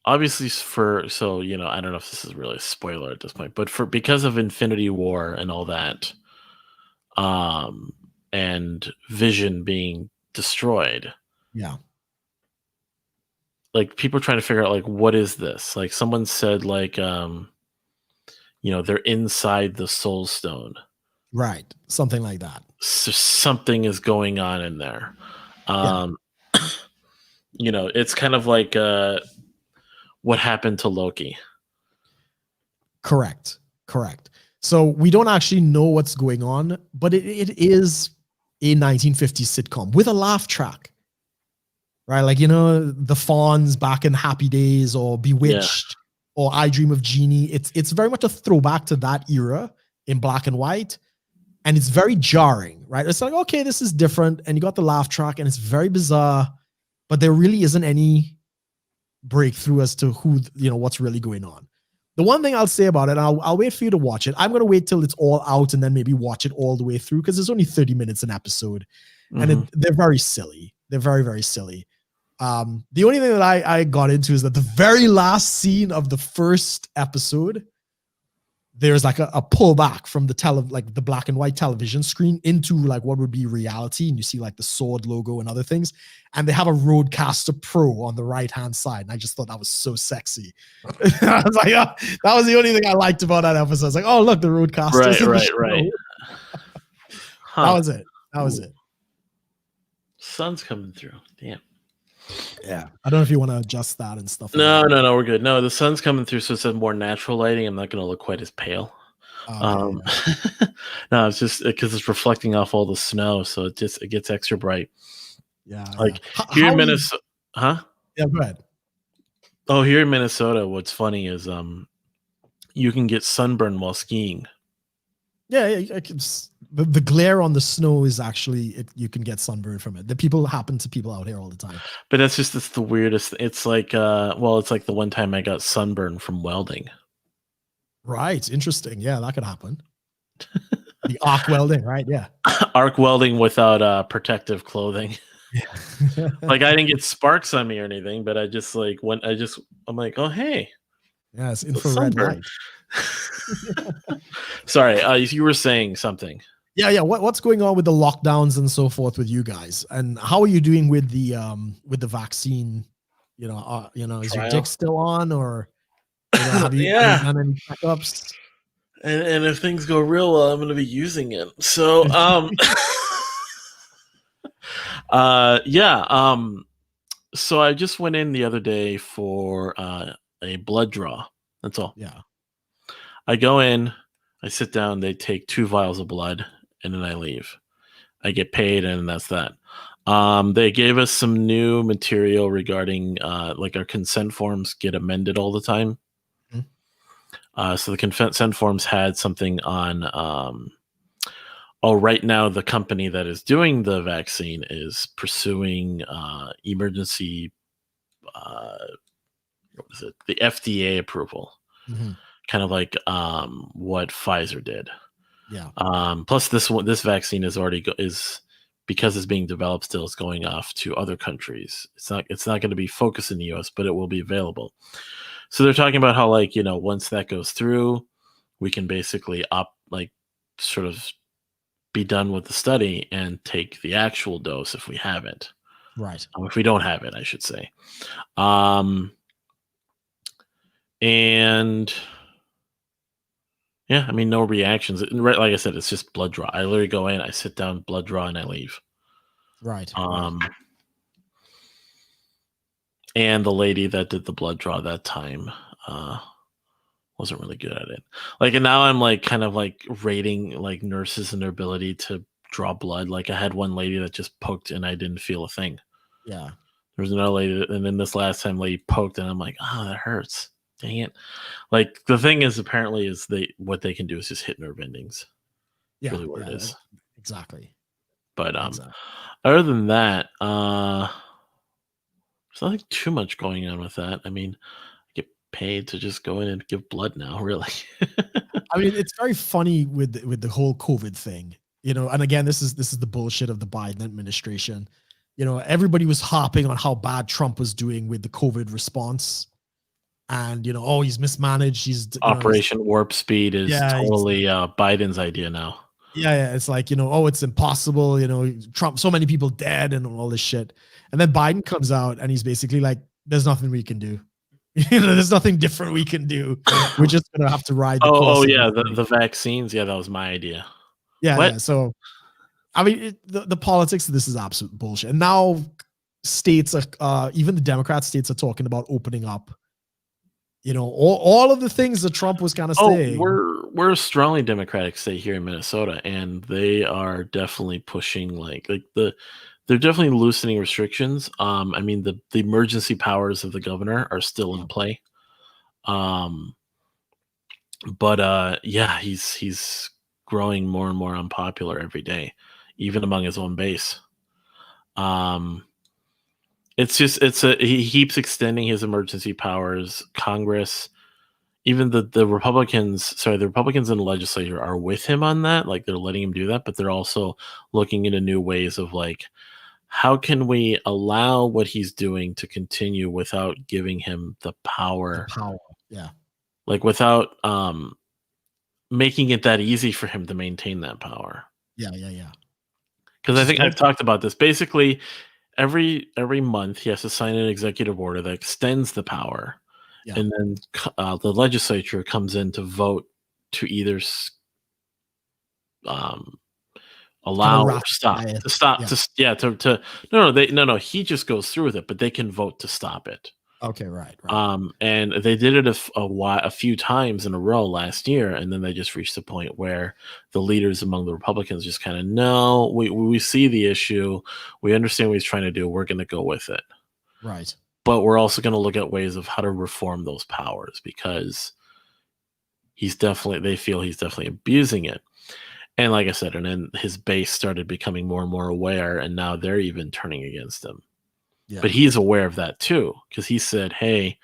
[SPEAKER 1] obviously I don't know if this is really a spoiler at this point, but because of Infinity War and all that, um, and Vision being destroyed,
[SPEAKER 2] Yeah.
[SPEAKER 1] like people are trying to figure out like what is this? Like someone said like they're inside the Soul Stone.
[SPEAKER 2] Right. Something like that.
[SPEAKER 1] So something is going on in there. Um it's kind of like what happened to Loki.
[SPEAKER 2] Correct. So we don't actually know what's going on, but it is a 1950s sitcom with a laugh track, right? Like, the Fawns back in Happy Days or Bewitched or I Dream of Jeannie. It's very much a throwback to that era in black and white. And it's very jarring, right? It's like, okay, this is different. And you got the laugh track and it's very bizarre, but there really isn't any breakthrough as to what's really going on. The one thing I'll say about it, I'll wait for you to watch it. I'm going to wait till it's all out and then maybe watch it all the way through because there's only 30 minutes an episode. And they're very silly. They're very, very silly. The only thing that I got into is that the very last scene of the first episode, there's like a pullback from the black and white television screen into like what would be reality. And you see like the sword logo and other things. And they have a Rodecaster Pro on the right-hand side. And I just thought that was so sexy. I was like, that was the only thing I liked about that episode. I was like, oh, look, the Rodecaster.
[SPEAKER 1] Right.
[SPEAKER 2] That was it.
[SPEAKER 1] Sun's coming through. Damn.
[SPEAKER 2] Yeah. I don't know if you want to adjust that and stuff.
[SPEAKER 1] No, we're good. No, the sun's coming through, so it's a more natural lighting. I'm not going to look quite as pale. No, it's just because it's reflecting off all the snow, so it gets extra bright.
[SPEAKER 2] Yeah.
[SPEAKER 1] Like here in Minnesota, huh?
[SPEAKER 2] Yeah, go ahead.
[SPEAKER 1] Oh, here in Minnesota, what's funny is you can get sunburn while skiing.
[SPEAKER 2] Yeah, the glare on the snow is actually you can get sunburn from it. People out here all the time.
[SPEAKER 1] But it's the weirdest. It's like it's like the one time I got sunburn from welding. Right,
[SPEAKER 2] interesting. Yeah, that could happen. The arc welding, right? Yeah,
[SPEAKER 1] arc welding without protective clothing. Like I didn't get sparks on me or anything, but I just like I'm like, oh hey,
[SPEAKER 2] yeah, it's infrared light.
[SPEAKER 1] Sorry, you were saying something.
[SPEAKER 2] Yeah. What's going on with the lockdowns and so forth with you guys, and how are you doing with the vaccine? Is your dick still on, or have you done any checkups?
[SPEAKER 1] And if things go real well, I'm going to be using it. So, so I just went in the other day for a blood draw. That's all.
[SPEAKER 2] Yeah.
[SPEAKER 1] I go in, I sit down, they take 2 vials of blood, and then I leave. I get paid, and that's that. They gave us some new material regarding like our consent forms get amended all the time. So the consent forms had something on right now the company that is doing the vaccine is pursuing emergency the FDA approval. Kind of like what Pfizer did.
[SPEAKER 2] Yeah.
[SPEAKER 1] Plus this vaccine is because it's being developed still, it's going off to other countries. It's not going to be focused in the US, but it will be available. So they're talking about how once that goes through, we can basically sort of be done with the study and take the actual dose if we have it.
[SPEAKER 2] Right.
[SPEAKER 1] If we don't have it, I should say. And yeah, I mean, no reactions. Like I said, it's just blood draw. I literally go in, I sit down, blood draw, and I leave.
[SPEAKER 2] Right.
[SPEAKER 1] And the lady that did the blood draw that time wasn't really good at it. And now I'm kind of rating nurses and their ability to draw blood. I had one lady that just poked and I didn't feel a thing.
[SPEAKER 2] Yeah.
[SPEAKER 1] There was another lady, and then this last time lady poked and I'm like, oh, that hurts. Dang it. The thing is apparently is what they can do is just hit nerve endings.
[SPEAKER 2] Yeah.
[SPEAKER 1] Really what it is.
[SPEAKER 2] Exactly.
[SPEAKER 1] But other than that, there's nothing too much going on with that. I mean, I get paid to just go in and give blood now, really.
[SPEAKER 2] I mean, it's very funny with the whole COVID thing, and again, this is the bullshit of the Biden administration. Everybody was harping on how bad Trump was doing with the COVID response. and oh, he's mismanaged. He's
[SPEAKER 1] Operation Warp Speed is totally Biden's idea now.
[SPEAKER 2] Yeah, it's like, oh, it's impossible, Trump, so many people dead and all this shit. And then Biden comes out and he's basically like, there's nothing we can do. There's nothing different we can do. We're just going to have to ride the course.
[SPEAKER 1] Oh, yeah, the vaccines. Yeah, that was my idea.
[SPEAKER 2] Yeah. So, I mean, the politics of this is absolute bullshit. And now states, even the Democrat states are talking about opening up. All of the things that Trump was kind of saying.
[SPEAKER 1] We're a strongly Democratic state here in Minnesota, and they are definitely pushing they're definitely loosening restrictions. I mean the emergency powers of the governor are still in play. But he's growing more and more unpopular every day, even among his own base. He keeps extending his emergency powers. Congress, even the Republicans in the legislature are with him on that. Like, they're letting him do that, but they're also looking into new ways of like, how can we allow what he's doing to continue without giving him the power?
[SPEAKER 2] Yeah.
[SPEAKER 1] Like, without making it that easy for him to maintain that power.
[SPEAKER 2] Yeah.
[SPEAKER 1] Because I think I've talked about this. Basically, every month he has to sign an executive order that extends the power, and then the legislature comes in to vote to either allow or stop. No. He just goes through with it, but they can vote to stop it.
[SPEAKER 2] Okay, right.
[SPEAKER 1] And they did it a few times in a row last year, and then they just reached a point where the leaders among the Republicans just kind of, no, we see the issue, we understand what he's trying to do, we're going to go with it.
[SPEAKER 2] Right.
[SPEAKER 1] But we're also going to look at ways of how to reform those powers, because they feel he's definitely abusing it. And like I said, and then his base started becoming more and more aware, and now they're even turning against him. Yeah. But he's aware of that too, because he said, hey,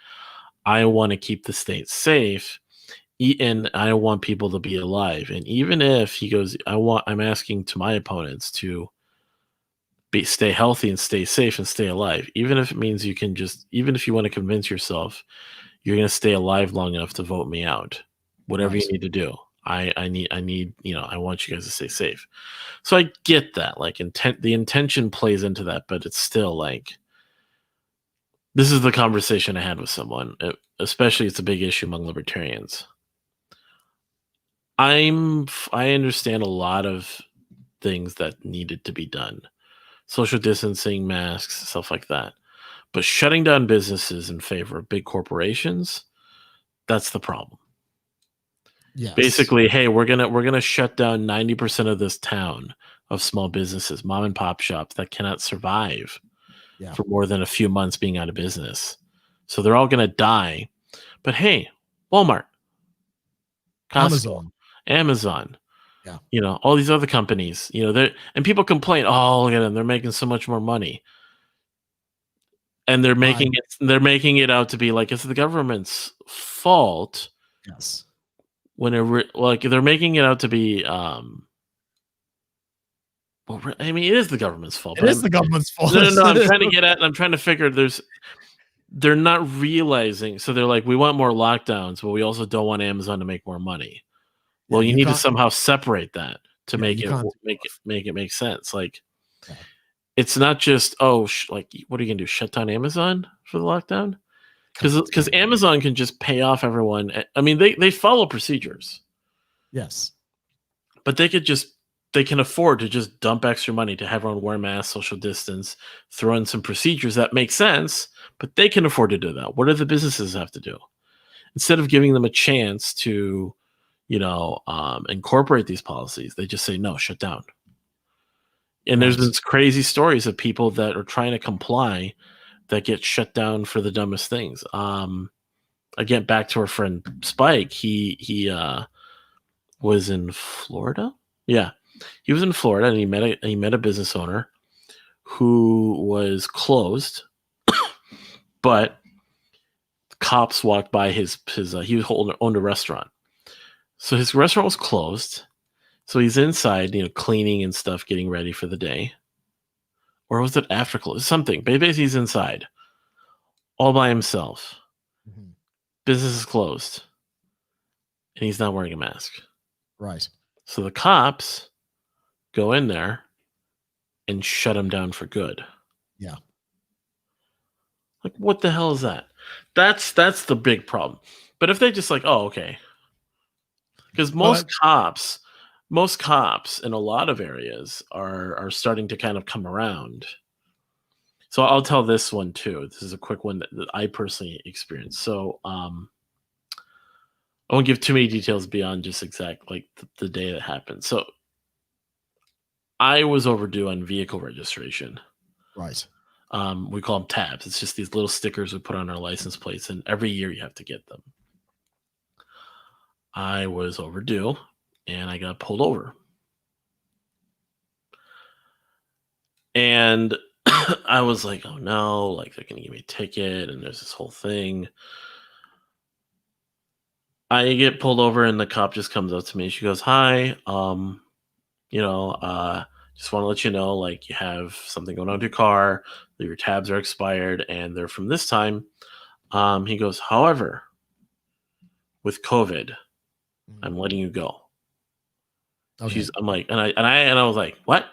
[SPEAKER 1] I want to keep the state safe, and I want people to be alive. And even if he goes, I'm asking to my opponents to stay healthy and stay safe and stay alive, even if it means even if you want to convince yourself you're going to stay alive long enough to vote me out, whatever you need to do. I want you guys to stay safe. So I get that, like, the intention plays into that, but it's still like, this is the conversation I had with someone, especially it's a big issue among libertarians. I understand a lot of things that needed to be done. Social distancing, masks, stuff like that. But shutting down businesses in favor of big corporations, that's the problem. Yes. Basically, hey, we're gonna shut down 90% of this town of small businesses, mom and pop shops that cannot survive for more than a few months being out of business. So they're all going to die. But hey, Walmart, Costco, Amazon, all these other companies, and people complain, oh, look at them, they're making so much more money. And they're making it out to be like it's the government's fault.
[SPEAKER 2] Yes.
[SPEAKER 1] Whenever, like, they're making it out to be well, I mean, it is the government's fault.
[SPEAKER 2] It is the government's fault.
[SPEAKER 1] No, I'm trying to get at, and I'm trying to figure. They're not realizing. So they're like, we want more lockdowns, but we also don't want Amazon to make more money. Well, you need to somehow separate that to make it make sense. Like, it's not just like, what are you gonna do? Shut down Amazon for the lockdown? Because Amazon can just pay off everyone. I mean, they follow procedures.
[SPEAKER 2] Yes,
[SPEAKER 1] but they can afford to just dump extra money to have everyone wear masks, social distance, throw in some procedures that make sense, but they can afford to do that. What do the businesses have to do? Instead of giving them a chance to, incorporate these policies, they just say, no, shut down. And there's been crazy stories of people that are trying to comply that get shut down for the dumbest things. Again, back to our friend Spike, he was in Florida. Yeah. He was in Florida, and he met a business owner who was closed, but cops walked by he owned a restaurant. So his restaurant was closed. So he's inside, cleaning and stuff, getting ready for the day. Or was it after close? Something. But basically he's inside all by himself. Mm-hmm. business is closed, and he's not wearing a mask.
[SPEAKER 2] Right.
[SPEAKER 1] So the cops go in there and shut him down for good.
[SPEAKER 2] Yeah.
[SPEAKER 1] Like, what the hell is that? That's the big problem. But if they just like, oh, okay, because most cops in a lot of areas are starting to kind of come around. So I'll tell this one too. This is a quick one that I personally experienced. So I won't give too many details beyond just exact like the day that happened. So I was overdue on vehicle registration.
[SPEAKER 2] Right.
[SPEAKER 1] We call them tabs. It's just these little stickers we put on our license plates, and every year you have to get them. I was overdue, and I got pulled over. And I was like, oh no, like they're going to give me a ticket, and there's this whole thing. I get pulled over, and the cop just comes up to me. She goes, hi, just want to let you know, like, you have something going on with your car, that your tabs are expired, and they're from this time. He goes, however, with COVID, I'm letting you go. Okay. I'm like, and I was like, what?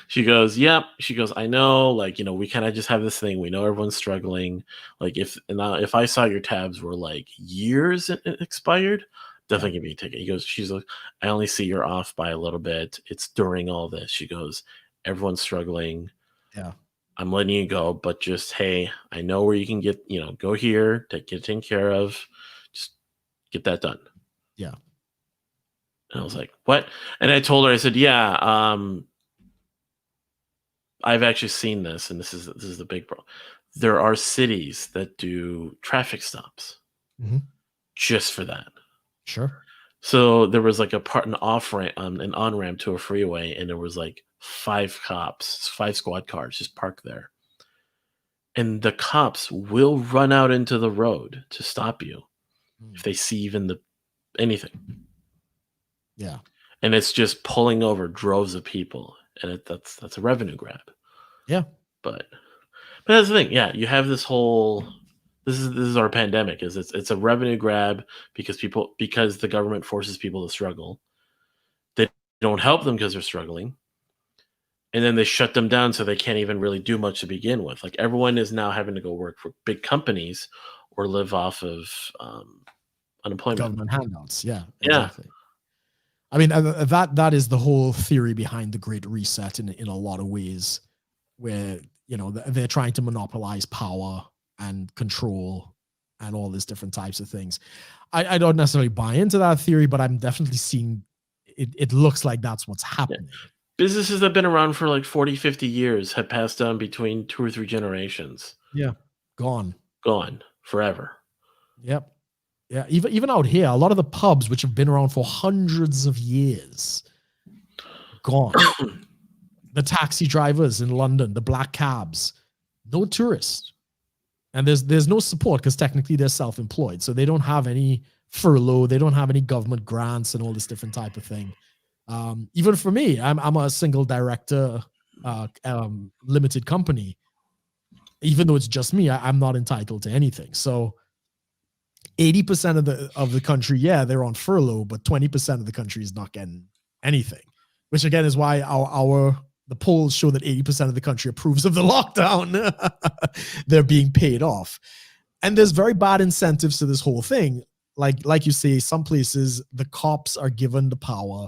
[SPEAKER 1] She goes, yep. She goes, I know, like, we kind of just have this thing. We know everyone's struggling. Like, if I saw your tabs were like years expired, definitely give me a ticket. She's like, I only see you're off by a little bit. It's during all this. She goes, everyone's struggling.
[SPEAKER 2] Yeah.
[SPEAKER 1] I'm letting you go, but just, hey, I know where you can get, go here to get taken care of. Just get that done.
[SPEAKER 2] Yeah.
[SPEAKER 1] And I was like, what? And I told her, I said, yeah, I've actually seen this, and this is the big problem. There are cities that do traffic stops just for that.
[SPEAKER 2] Sure.
[SPEAKER 1] So there was like an off-ramp, an on-ramp to a freeway, and there was like 5 squad cars just parked there. And the cops will run out into the road to stop you if they see even anything.
[SPEAKER 2] Yeah. And
[SPEAKER 1] it's just pulling over droves of people, and that's a revenue grab.
[SPEAKER 2] Yeah.
[SPEAKER 1] But that's the thing. Yeah, you have this whole. This is our pandemic. It's a revenue grab because the government forces people to struggle. They don't help them because they're struggling, and then they shut them down so they can't even really do much to begin with. Like, everyone is now having to go work for big companies or live off of unemployment,
[SPEAKER 2] government handouts. Yeah,
[SPEAKER 1] exactly.
[SPEAKER 2] Yeah. I mean, that is the whole theory behind the Great Reset in a lot of ways, where they're trying to monopolize power and control and all these different types of things. I don't necessarily buy into that theory, but I'm definitely seeing it looks like that's what's happening.
[SPEAKER 1] Yeah. Businesses that have been around for like 40, 50 years have passed down between 2 or 3 generations.
[SPEAKER 2] Yeah. Gone
[SPEAKER 1] forever.
[SPEAKER 2] Yep. Yeah, even out here, a lot of the pubs which have been around for hundreds of years, gone. The taxi drivers in London, the black cabs, no tourists. And there's no support because technically they're self-employed. So they don't have any furlough. They don't have any government grants and all this different type of thing. Even for me, I'm a single director, limited company. Even though it's just me, I'm not entitled to anything. So 80% of the country, yeah, they're on furlough, but 20% of the country is not getting anything, which again is why the polls show that 80% of the country approves of the lockdown. They're being paid off. And there's very bad incentives to this whole thing. Like you say, some places, the cops are given the power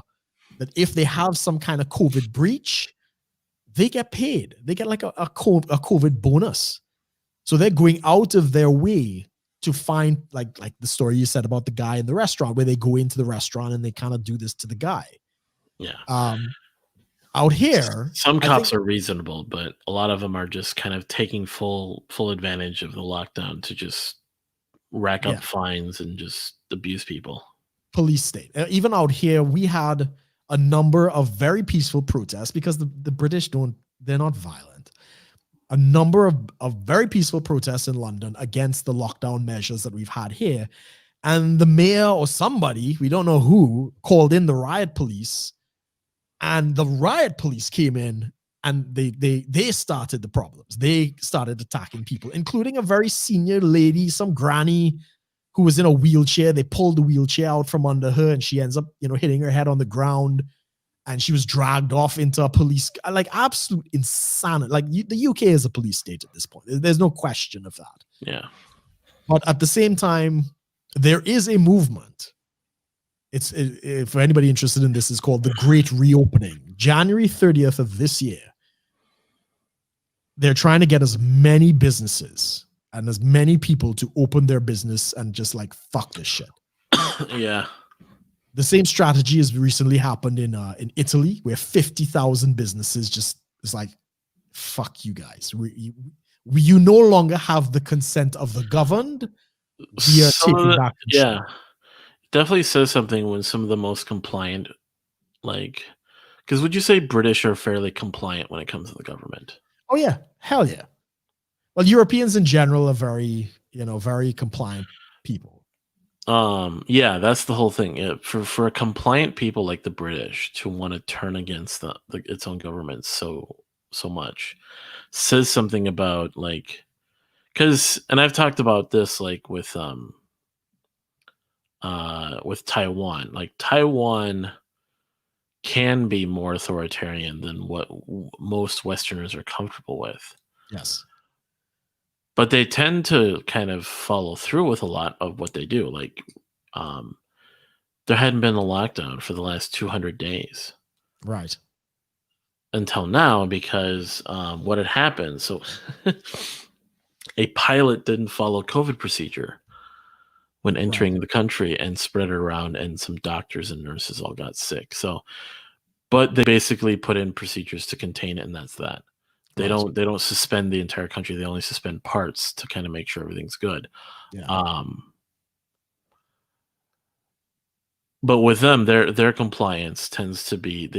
[SPEAKER 2] that if they have some kind of COVID breach, they get paid. They get like a COVID bonus. So they're going out of their way to find, like the story you said about the guy in the restaurant, where they go into the restaurant and they kind of do this to the guy.
[SPEAKER 1] Yeah.
[SPEAKER 2] Out here,
[SPEAKER 1] some cops are reasonable, but a lot of them are just kind of taking full advantage of the lockdown to just rack up fines and just abuse people. Police
[SPEAKER 2] state. Even out here, we had a number of very peaceful protests because the British they're not violent. A number of very peaceful protests in London against the lockdown measures that we've had here. And the mayor or somebody, we don't know who, called in the riot police. And the riot police came in and they started the problems. They started attacking people, including a very senior lady, some granny who was in a wheelchair. They pulled the wheelchair out from under her, and she ends up, hitting her head on the ground, and she was dragged off into a police, like absolute insanity. Like the UK is a police state at this point. There's no question of that.
[SPEAKER 1] Yeah.
[SPEAKER 2] But at the same time, there is a movement. For anybody interested in this, it's called the Great Reopening. January 30th of this year, they're trying to get as many businesses and as many people to open their business and just like fuck this shit.
[SPEAKER 1] Yeah.
[SPEAKER 2] The same strategy has recently happened in Italy, where 50,000 businesses just is like, fuck you guys. You no longer have the consent of the governed. We are taking back control.
[SPEAKER 1] Yeah. Definitely says something when some of the most compliant, like, because would you say British are fairly compliant when it comes to the government?
[SPEAKER 2] Oh yeah, hell yeah. Well, Europeans in general are very, very compliant people.
[SPEAKER 1] Yeah, that's the whole thing. Yeah, for a compliant people like the British to want to turn against its own government so much says something about, like, and I've talked about this, like, with Taiwan. Like, Taiwan can be more authoritarian than what most Westerners are comfortable with.
[SPEAKER 2] Yes.
[SPEAKER 1] But they tend to kind of follow through with a lot of what they do. Like, there hadn't been a lockdown for the last 200 days.
[SPEAKER 2] Right.
[SPEAKER 1] Until now, because what had happened, so a pilot didn't follow COVID procedure when entering the country and spread it around, and some doctors and nurses all got sick. So, but they basically put in procedures to contain it, and that's that. They don't suspend the entire country. They only suspend parts to kind of make sure everything's good.
[SPEAKER 2] Yeah.
[SPEAKER 1] But with them, their compliance tends to be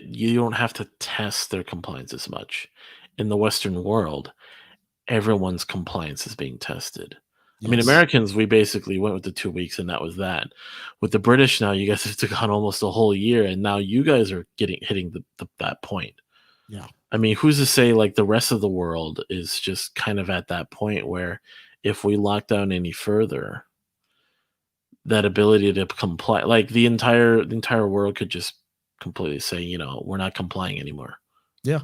[SPEAKER 1] you don't have to test their compliance as much. In the Western world, everyone's compliance is being tested. Yes. I mean, Americans, we basically went with the 2 weeks, and that was that. With the British now, you guys have to go on almost a whole year, and now you guys are hitting that point.
[SPEAKER 2] Yeah.
[SPEAKER 1] I mean, who's to say, like, the rest of the world is just kind of at that point where if we lock down any further, that ability to comply, like the entire world could just completely say, we're not complying anymore.
[SPEAKER 2] Yeah.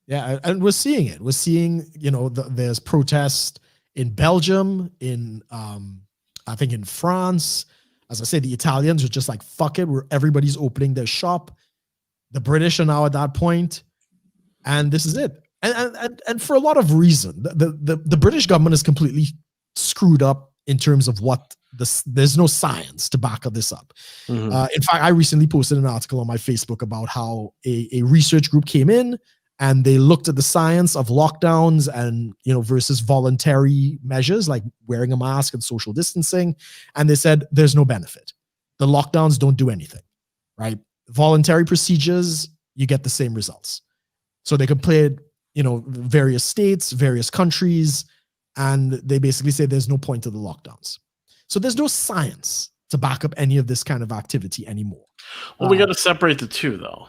[SPEAKER 2] Yeah. And we're seeing it. We're seeing, there's protests in Belgium, in, I think in France. As I say, the Italians are just like, fuck it. Everybody's opening their shop. The British are now at that point. And this is it. And for a lot of reason, the British government is completely screwed up in terms of what there's no science to back this up.
[SPEAKER 1] Mm-hmm.
[SPEAKER 2] In fact, I recently posted an article on my Facebook about how a research group came in and they looked at the science of lockdowns and, versus voluntary measures like wearing a mask and social distancing. And they said, there's no benefit. The lockdowns don't do anything, right? Voluntary procedures, you get the same results. So they compared, various states, various countries, and they basically say there's no point to the lockdowns. So there's no science to back up any of this kind of activity anymore.
[SPEAKER 1] Well, we got to separate the two, though.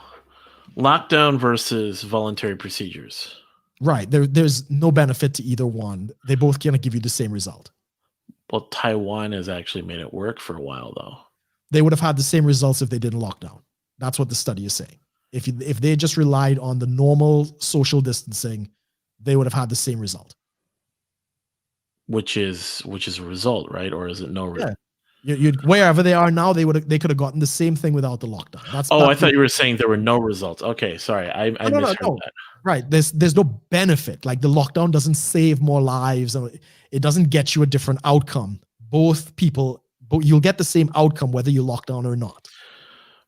[SPEAKER 1] Lockdown versus voluntary procedures.
[SPEAKER 2] Right. There's no benefit to either one. They both kind of give you the same result.
[SPEAKER 1] Well, Taiwan has actually made it work for a while, though.
[SPEAKER 2] They would have had the same results if they didn't lock down. That's what the study is saying. If they just relied on the normal social distancing, they would have had the same result.
[SPEAKER 1] Which is a result, right? Or is it no result?
[SPEAKER 2] Yeah. Wherever they are now, they could have gotten the same thing without the lockdown.
[SPEAKER 1] I thought you were saying there were no results. Okay, sorry, I misheard that.
[SPEAKER 2] Right, there's no benefit. Like the lockdown doesn't save more lives, and it doesn't get you a different outcome. You'll get the same outcome whether you lock down or not.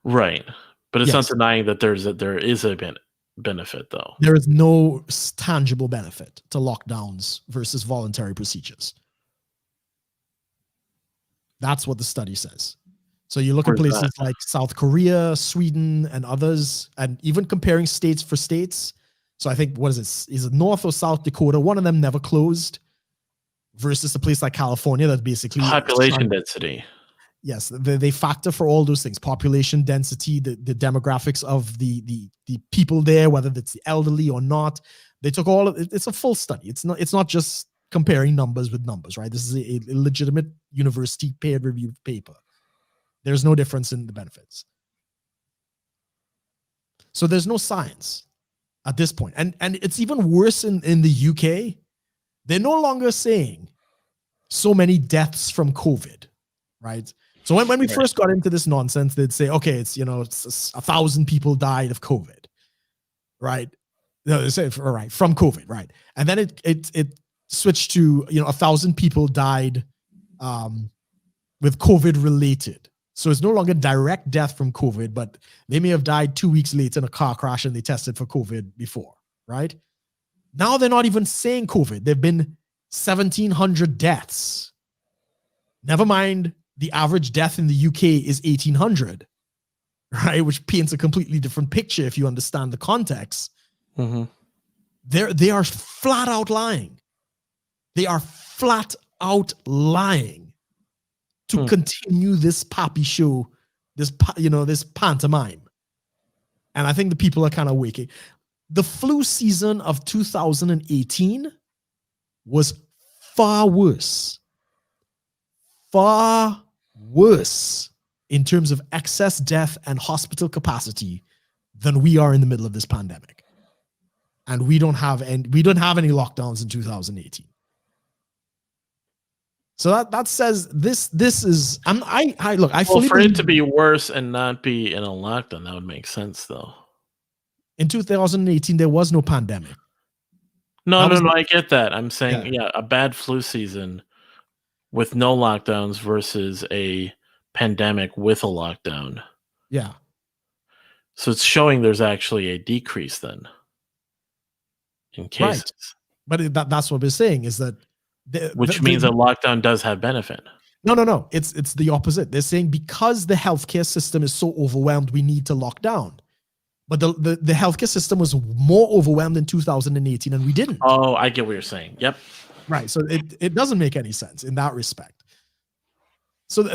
[SPEAKER 1] Right, but it's not denying that there is a benefit, though.
[SPEAKER 2] There is no tangible benefit to lockdowns versus voluntary procedures. That's what the study says. So you look at places like South Korea, Sweden, and others, and even comparing states for states. So I think, what is it? Is it North or South Dakota? One of them never closed versus a place like California that's basically
[SPEAKER 1] population density.
[SPEAKER 2] Yes, they factor for all those things: population density, the demographics of the people there, whether it's the elderly or not. They took all of it. It's a full study. It's not just comparing numbers with numbers, right? This is a legitimate university peer-reviewed paper. There's no difference in the benefits. So there's no science at this point. And it's even worse in the UK. They're no longer saying so many deaths from COVID, right? So when we first got into this nonsense, they'd say, okay, it's 1,000 people died of COVID, right? No, they say, right, from COVID, right? And then it switched to 1,000 people died with COVID related. So it's no longer direct death from COVID, but they may have died 2 weeks later in a car crash and they tested for COVID before, right? Now they're not even saying COVID. There've been 1,700 deaths. Never mind, the average death in the UK is 1,800, right? Which paints a completely different picture if you understand the context.
[SPEAKER 1] Mm-hmm.
[SPEAKER 2] They are flat out lying. They are flat out lying to continue this poppy show, this pantomime. And I think the people are kind of waking. The flu season of 2018 was far worse in terms of excess death and hospital capacity than we are in the middle of this pandemic. And we don't have any lockdowns in 2018. So that says this is
[SPEAKER 1] for it to be worse and not be in a lockdown, that would make sense though.
[SPEAKER 2] In 2018, there was no pandemic.
[SPEAKER 1] No, I get that. I'm saying, a bad flu season with no lockdowns versus a pandemic with a lockdown.
[SPEAKER 2] Yeah.
[SPEAKER 1] So it's showing there's actually a decrease then in cases.
[SPEAKER 2] Right. But that's what we're saying is that
[SPEAKER 1] which means a lockdown does have benefit.
[SPEAKER 2] No. It's the opposite. They're saying because the healthcare system is so overwhelmed, we need to lock down. But the healthcare system was more overwhelmed in 2018 and we didn't.
[SPEAKER 1] Oh, I get what you're saying. Yep.
[SPEAKER 2] Right. So it doesn't make any sense in that respect. So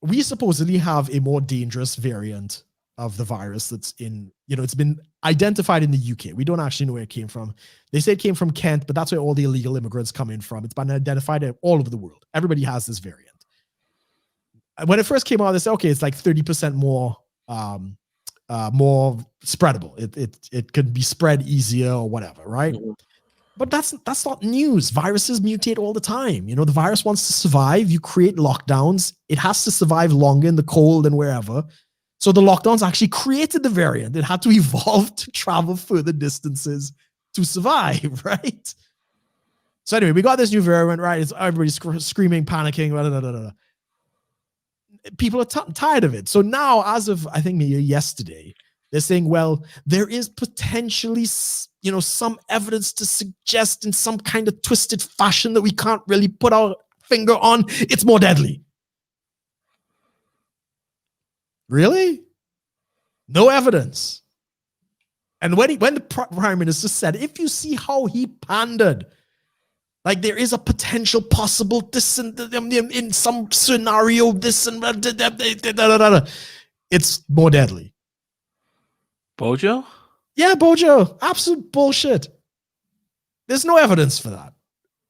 [SPEAKER 2] we supposedly have a more dangerous variant of the virus that's it's been identified in the UK. We don't actually know where it came from. They say it came from Kent, but that's where all the illegal immigrants come in from. It's been identified all over the world. Everybody has this variant. When it first came out, they said, okay, it's like 30% more spreadable. It could be spread easier or whatever, right? Mm-hmm. But that's not news. Viruses mutate all the time. The virus wants to survive. You create lockdowns. It has to survive longer in the cold and wherever. So the lockdowns actually created the variant. It had to evolve to travel further distances to survive, right? So anyway, we got this new variant, right? It's everybody's screaming, panicking, blah, blah, blah, blah. People are tired of it. So now, as of, I think maybe yesterday, they're saying, well, there is potentially, some evidence to suggest in some kind of twisted fashion that we can't really put our finger on, it's more deadly. Really? No evidence. And when the Prime Minister said, if you see how he pandered, like there is a potential possible this and in some scenario, this and it's more deadly.
[SPEAKER 1] Bojo?
[SPEAKER 2] Yeah, Bojo. Absolute bullshit. There's no evidence for that.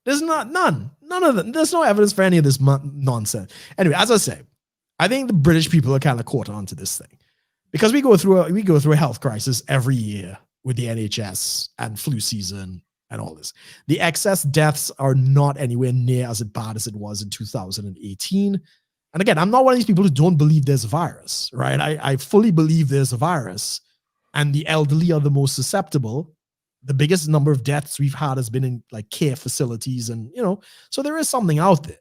[SPEAKER 2] There's none of them. There's no evidence for any of this nonsense. Anyway, as I say, I think the British people are kind of caught on to this thing because we go through a health crisis every year with the NHS and flu season and all this. The excess deaths are not anywhere near as bad as it was in 2018. And again, I'm not one of these people who don't believe there's a virus, right? I fully believe there's a virus, and the elderly are the most susceptible. The biggest number of deaths we've had has been in like care facilities, and so there is something out there.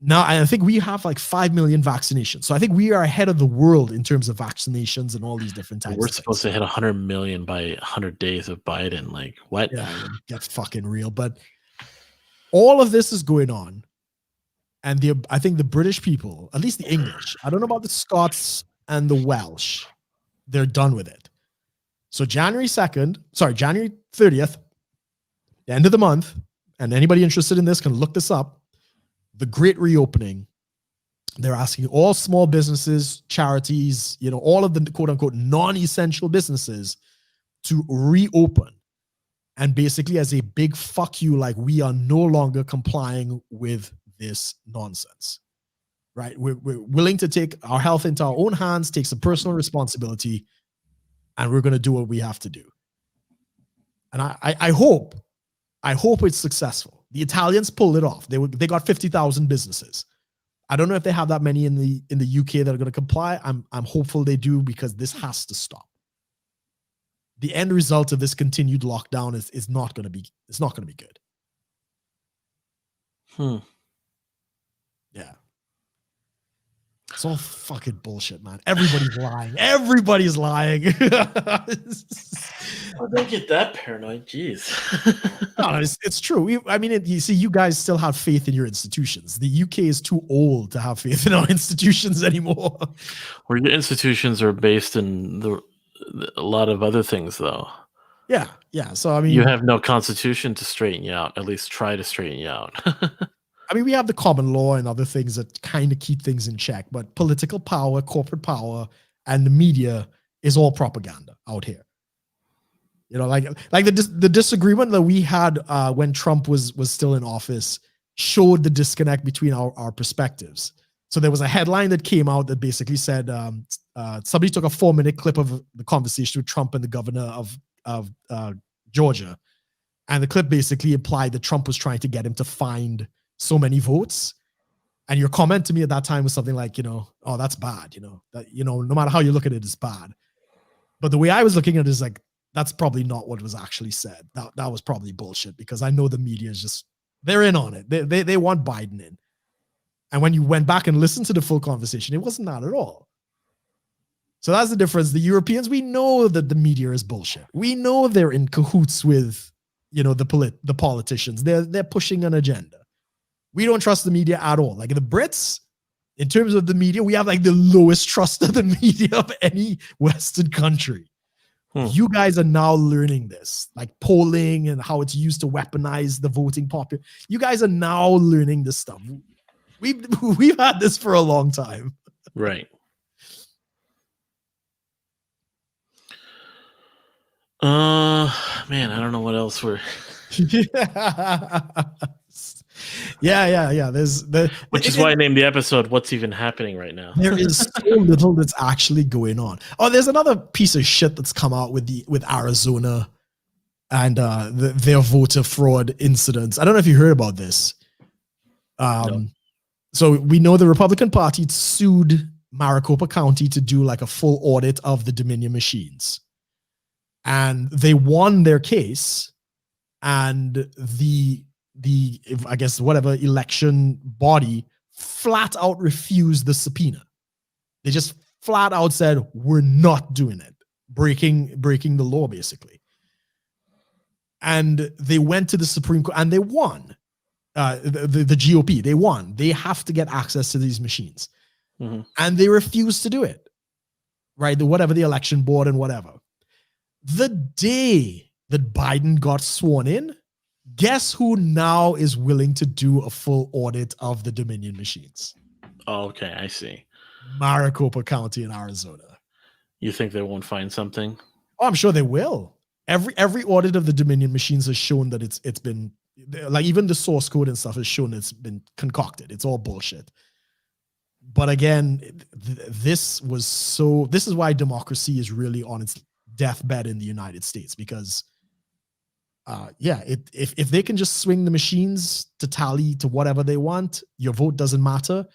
[SPEAKER 2] Now, I think we have like 5 million vaccinations. So I think we are ahead of the world in terms of vaccinations and all these different types.
[SPEAKER 1] We're supposed to hit 100 million by 100 days of Biden. Like, what?
[SPEAKER 2] Yeah, get fucking real. But all of this is going on. And I think the British people, at least the English, I don't know about the Scots and the Welsh, they're done with it. So January 30th, the end of the month, and anybody interested in this can look this up. the great reopening, they're asking all small businesses, charities, all of the quote unquote non-essential businesses to reopen. And basically as a big fuck you, like, we are no longer complying with this nonsense, right? We're willing to take our health into our own hands, take some personal responsibility, and we're going to do what we have to do. And I hope it's successful. The Italians pulled it off. They got 50,000 businesses. I don't know if they have that many in the UK that are going to comply. I'm hopeful they do, because this has to stop. The end result of this continued lockdown is not going to be good. Yeah. It's all fucking bullshit, man. Everybody's lying. Everybody's lying.
[SPEAKER 1] Don't get that paranoid. Jeez.
[SPEAKER 2] No, it's true. You see, you guys still have faith in your institutions. The UK is too old to have faith in our institutions anymore.
[SPEAKER 1] Well, your institutions are based in a lot of other things, though.
[SPEAKER 2] Yeah. So,
[SPEAKER 1] you have no constitution to straighten you out, at least try to straighten you out.
[SPEAKER 2] We have the common law and other things that kind of keep things in check, but political power, corporate power, and the media is all propaganda out here. Like the disagreement that we had when Trump was still in office showed the disconnect between our perspectives. So there was a headline that came out that basically said somebody took a 4-minute clip of the conversation with Trump and the governor of Georgia, and the clip basically implied that Trump was trying to get him to find so many votes. And your comment to me at that time was something like, oh, that's bad. No matter how you look at it, it's bad. But the way I was looking at it is like, that's probably not what was actually said. That was probably bullshit, because I know the media is just, they're in on it. They want Biden in. And when you went back and listened to the full conversation, it wasn't that at all. So that's the difference. The Europeans, we know that the media is bullshit. We know they're in cahoots with, the politicians. They're pushing an agenda. We don't trust the media at all. Like the Brits, in terms of the media, we have like the lowest trust of the media of any Western country. You guys are now learning this, like polling and how it's used to weaponize the voting population. You guys are now learning this stuff. We've had this for a long time.
[SPEAKER 1] Right. Man, I don't know what else we're.
[SPEAKER 2] Yeah.
[SPEAKER 1] Which is why I named the episode "What's Even Happening Right Now."
[SPEAKER 2] There is so little that's actually going on. Oh, there's another piece of shit that's come out with Arizona and their voter fraud incidents. I don't know if you heard about this. No. So we know the Republican Party sued Maricopa County to do like a full audit of the Dominion machines, and they won their case, and the I guess whatever election body flat out refused the subpoena. They just flat out said, we're not doing it, breaking the law basically. And they went to the Supreme Court and they won. The GOP, they won. They have to get access to these machines. Mm-hmm. And they refused to do it. Right? Whatever the election board and whatever. The day that Biden got sworn in, guess who now is willing to do a full audit of the Dominion machines?
[SPEAKER 1] Oh, okay, I see.
[SPEAKER 2] Maricopa County in Arizona.
[SPEAKER 1] You think they won't find something?
[SPEAKER 2] Oh, I'm sure they will. Every audit of the Dominion machines has shown that it's been, like, even the source code and stuff has shown it's been concocted. It's all bullshit. But again, this is why democracy is really on its deathbed in the United States, because if they can just swing the machines to tally to whatever they want, your vote doesn't matter.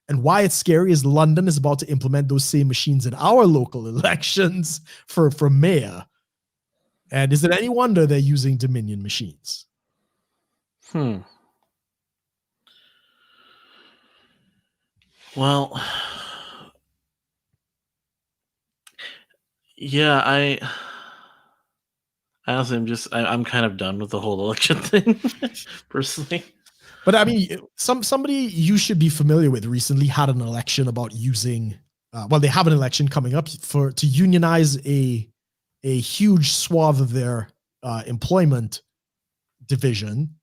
[SPEAKER 2] And why it's scary is London is about to implement those same machines in our local elections for mayor. And is it any wonder they're using Dominion machines?
[SPEAKER 1] Well, yeah, I honestly, I'm kind of done with the whole election thing, personally.
[SPEAKER 2] But I mean, somebody you should be familiar with recently had an election about using. They have an election coming up to unionize a huge swath of their employment division,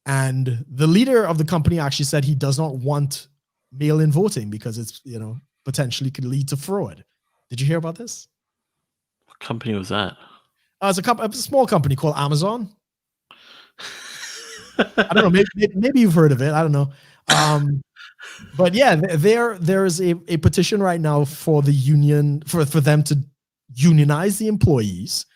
[SPEAKER 2] And the leader of the company actually said he does not want mail-in voting because it's, potentially could lead to fraud. Did you hear about this?
[SPEAKER 1] What company was that?
[SPEAKER 2] It's a small company called Amazon. I don't know. Maybe you've heard of it. I don't know. But yeah, there's a petition right now for the union for them to unionize the employees.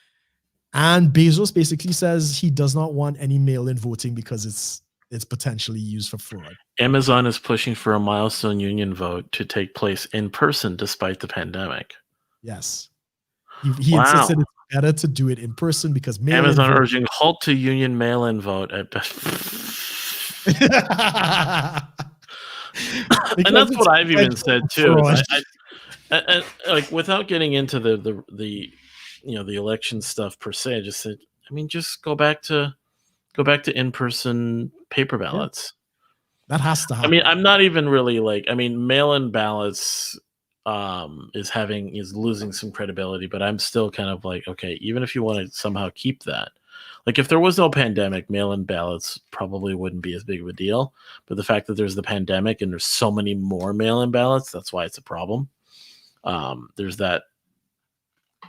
[SPEAKER 2] And Bezos basically says he does not want any mail-in voting because it's potentially used for fraud.
[SPEAKER 1] Amazon is pushing for a milestone union vote to take place in person despite the pandemic.
[SPEAKER 2] Yes. He insisted it's better to do it in person because
[SPEAKER 1] Amazon urging halt to union mail-in vote at best. And that's what I've even said too. I like, without getting into the election stuff per se, I just said, just go back to in-person paper ballots.
[SPEAKER 2] Yeah. That has to happen.
[SPEAKER 1] I'm not even really mail-in ballots is losing some credibility, but I'm still kind of like, okay, even if you want to somehow keep that, like if there was no pandemic, mail-in ballots probably wouldn't be as big of a deal. But the fact that there's the pandemic and there's so many more mail-in ballots, that's why it's a problem. There's that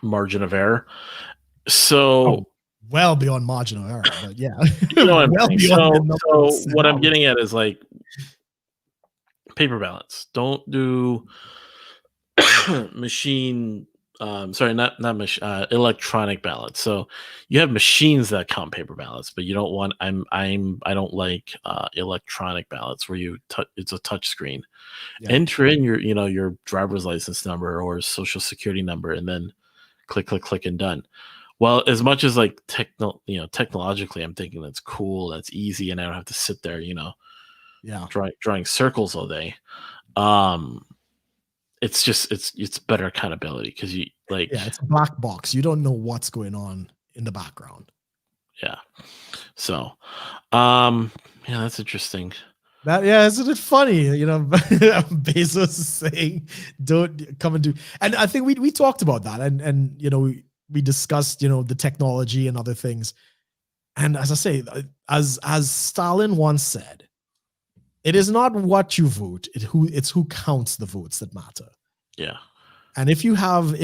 [SPEAKER 1] margin of error. So
[SPEAKER 2] well beyond margin of error, but yeah.
[SPEAKER 1] So what I'm getting at is like paper ballots. Don't do machine. Electronic ballots. So you have machines that count paper ballots, but you don't want. I don't like electronic ballots where it's a touch screen. Yeah. Enter in your driver's license number or social security number, and then click, and done. Well, as much as like technologically, I'm thinking that's cool, that's easy, and I don't have to sit there, drawing circles all day. It's just it's better accountability because it's
[SPEAKER 2] a black box. You don't know what's going on in the background.
[SPEAKER 1] Yeah. So, that's interesting.
[SPEAKER 2] Isn't it funny? Bezos is saying, "Don't come and do." And I think we talked about that, and we discussed the technology and other things. And as I say, as Stalin once said, it is not what you vote; it's who counts the votes that matter.
[SPEAKER 1] Yeah.
[SPEAKER 2] And if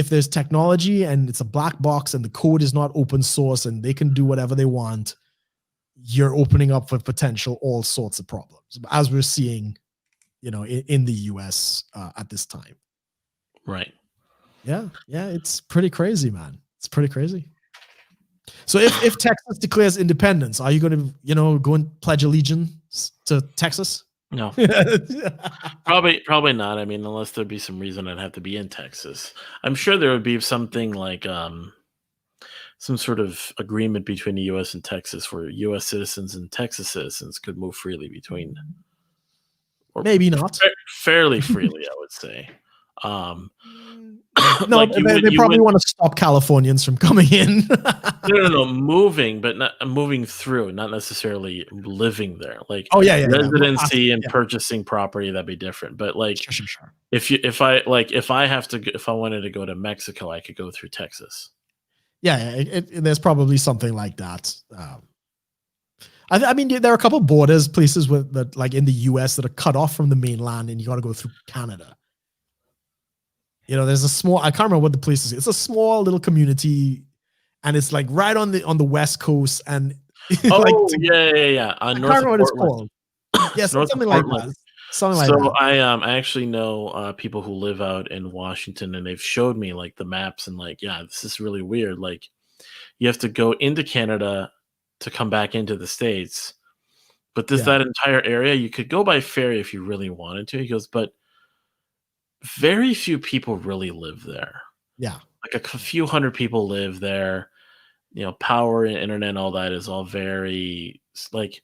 [SPEAKER 2] there's technology and it's a black box and the code is not open source and they can do whatever they want, you're opening up for potential all sorts of problems, as we're seeing, in the US at this time.
[SPEAKER 1] Right.
[SPEAKER 2] Yeah. It's pretty crazy, man. It's pretty crazy. So if Texas declares independence, are you going to go and pledge allegiance to Texas?
[SPEAKER 1] No, probably not. Unless there'd be some reason I'd have to be in Texas. I'm sure there would be something like some sort of agreement between the U.S. and Texas where U.S. citizens and Texas citizens could move freely between.
[SPEAKER 2] Or maybe not.
[SPEAKER 1] Fairly freely, I would say.
[SPEAKER 2] No, they probably want to stop Californians from coming in.
[SPEAKER 1] No, moving, but not moving through, not necessarily living there. Like, residency and purchasing property, that'd be different. But like,
[SPEAKER 2] sure.
[SPEAKER 1] If I wanted to go to Mexico, I could go through Texas.
[SPEAKER 2] Yeah, there's probably something like that. There are a couple borders, places that, like in the U.S., that are cut off from the mainland, and you got to go through Canada. There's a small, I can't remember what the place is. It's a small little community, and it's like right on the West Coast. And
[SPEAKER 1] I can't
[SPEAKER 2] remember what it's called. Yes, something like that.
[SPEAKER 1] So I actually know people who live out in Washington, and they've showed me like the maps, and like, this is really weird. Like, you have to go into Canada to come back into the States, but that entire area you could go by ferry if you really wanted to. He goes, but very few people really live there.
[SPEAKER 2] Yeah.
[SPEAKER 1] Like a few hundred people live there. Power and internet and all that is all very like,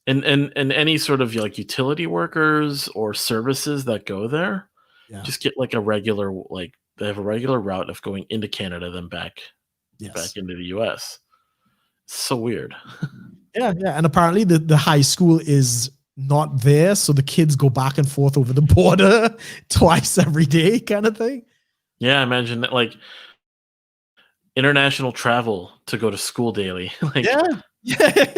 [SPEAKER 1] and any sort of like utility workers or services that go there, just get like they have a regular route of going into Canada, then back into the US. It's so weird.
[SPEAKER 2] Yeah. And apparently the high school is not there, so the kids go back and forth over the border twice every day, kind of thing.
[SPEAKER 1] Yeah, imagine that, like international travel to go to school daily. Like,
[SPEAKER 2] Yeah.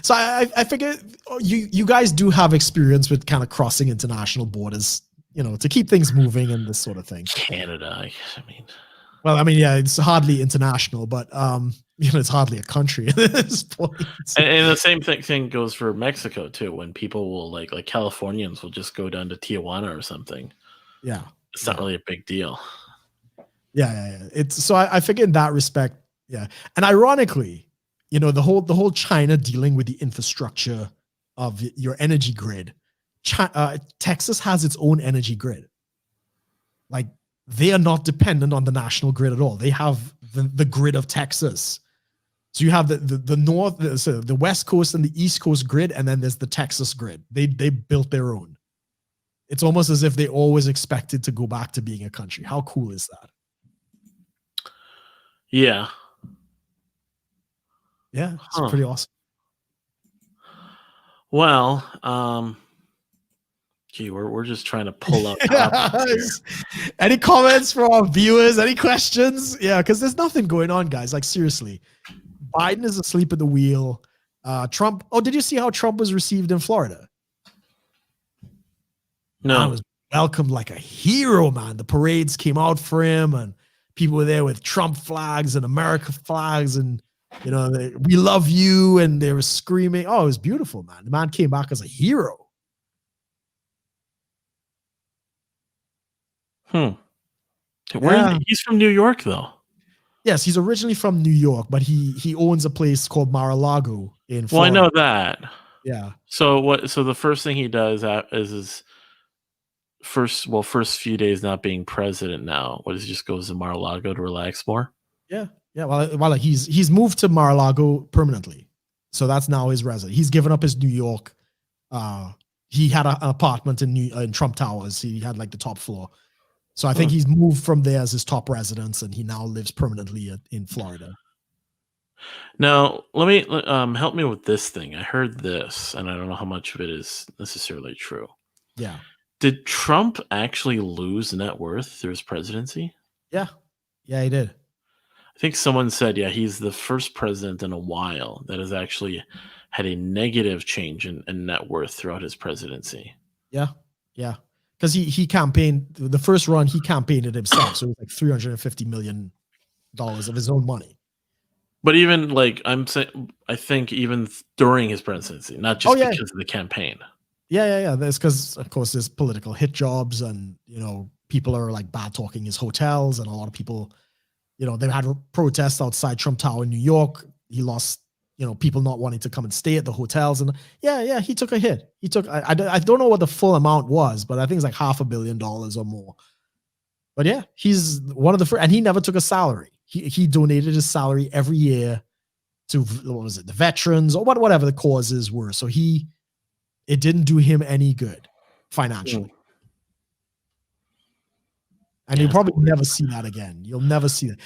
[SPEAKER 2] So I figure you guys do have experience with kind of crossing international borders, to keep things moving and this sort of thing.
[SPEAKER 1] Canada, I mean,
[SPEAKER 2] Well, I mean, yeah, it's hardly international, but it's hardly a country at this point.
[SPEAKER 1] and the same thing goes for Mexico too. When people will like Californians will just go down to Tijuana or something.
[SPEAKER 2] Yeah,
[SPEAKER 1] It's not really a big deal.
[SPEAKER 2] Yeah. It's so I figure in that respect, yeah. And ironically, the whole China dealing with the infrastructure of your energy grid. Texas has its own energy grid. Like they are not dependent on the national grid at all. They have the grid of Texas. So you have the north, the west coast and the east coast grid, and then there's the Texas grid. They built their own. It's almost as if they always expected to go back to being a country. How cool is that?
[SPEAKER 1] Yeah.
[SPEAKER 2] Yeah, it's pretty awesome.
[SPEAKER 1] Well, gee, we're just trying to pull up.
[SPEAKER 2] Any comments from our viewers? Any questions? Yeah, because there's nothing going on, guys. Like seriously, Biden is asleep at the wheel. Trump. Oh, did you see how Trump was received in Florida?
[SPEAKER 1] No,
[SPEAKER 2] I was welcomed like a hero, man. The parades came out for him, and people were there with Trump flags and America flags, and we love you, and they were screaming. Oh, it was beautiful, man. The man came back as a hero.
[SPEAKER 1] He's from New York, though.
[SPEAKER 2] Yes, he's originally from New York, but he owns a place called Mar-a-Lago in Florida.
[SPEAKER 1] Well, I know that.
[SPEAKER 2] Yeah.
[SPEAKER 1] So the first thing he does is his first few days not being president now. What, he just goes to Mar-a-Lago to relax more?
[SPEAKER 2] Yeah. Well, he's moved to Mar-a-Lago permanently, so that's now his residence. He's given up his New York. He had an apartment in Trump Towers. He had like the top floor. So I think he's moved from there as his top residence, and he now lives permanently in Florida.
[SPEAKER 1] Now, let me help me with this thing. I heard this, and I don't know how much of it is necessarily true.
[SPEAKER 2] Yeah.
[SPEAKER 1] Did Trump actually lose net worth through his presidency?
[SPEAKER 2] Yeah, he did.
[SPEAKER 1] I think someone said, yeah, he's the first president in a while that has actually had a negative change in net worth throughout his presidency.
[SPEAKER 2] Yeah. Because he campaigned the first run, he campaigned it himself. So it was like $350 million of his own money.
[SPEAKER 1] But even like I'm saying, I think even during his presidency, not just because of the campaign.
[SPEAKER 2] Yeah. That's because, of course, there's political hit jobs, and people are like bad talking his hotels, and a lot of people, they had protests outside Trump Tower in New York. He lost. People not wanting to come and stay at the hotels, and he took a hit. He took, I don't know what the full amount was, but I think it's like $500 million or more. But yeah, he's one of the first, and he never took a salary. He donated his salary every year to, what was it, the veterans or whatever the causes were. So it didn't do him any good financially. And you'll probably never see that again. You'll never see that.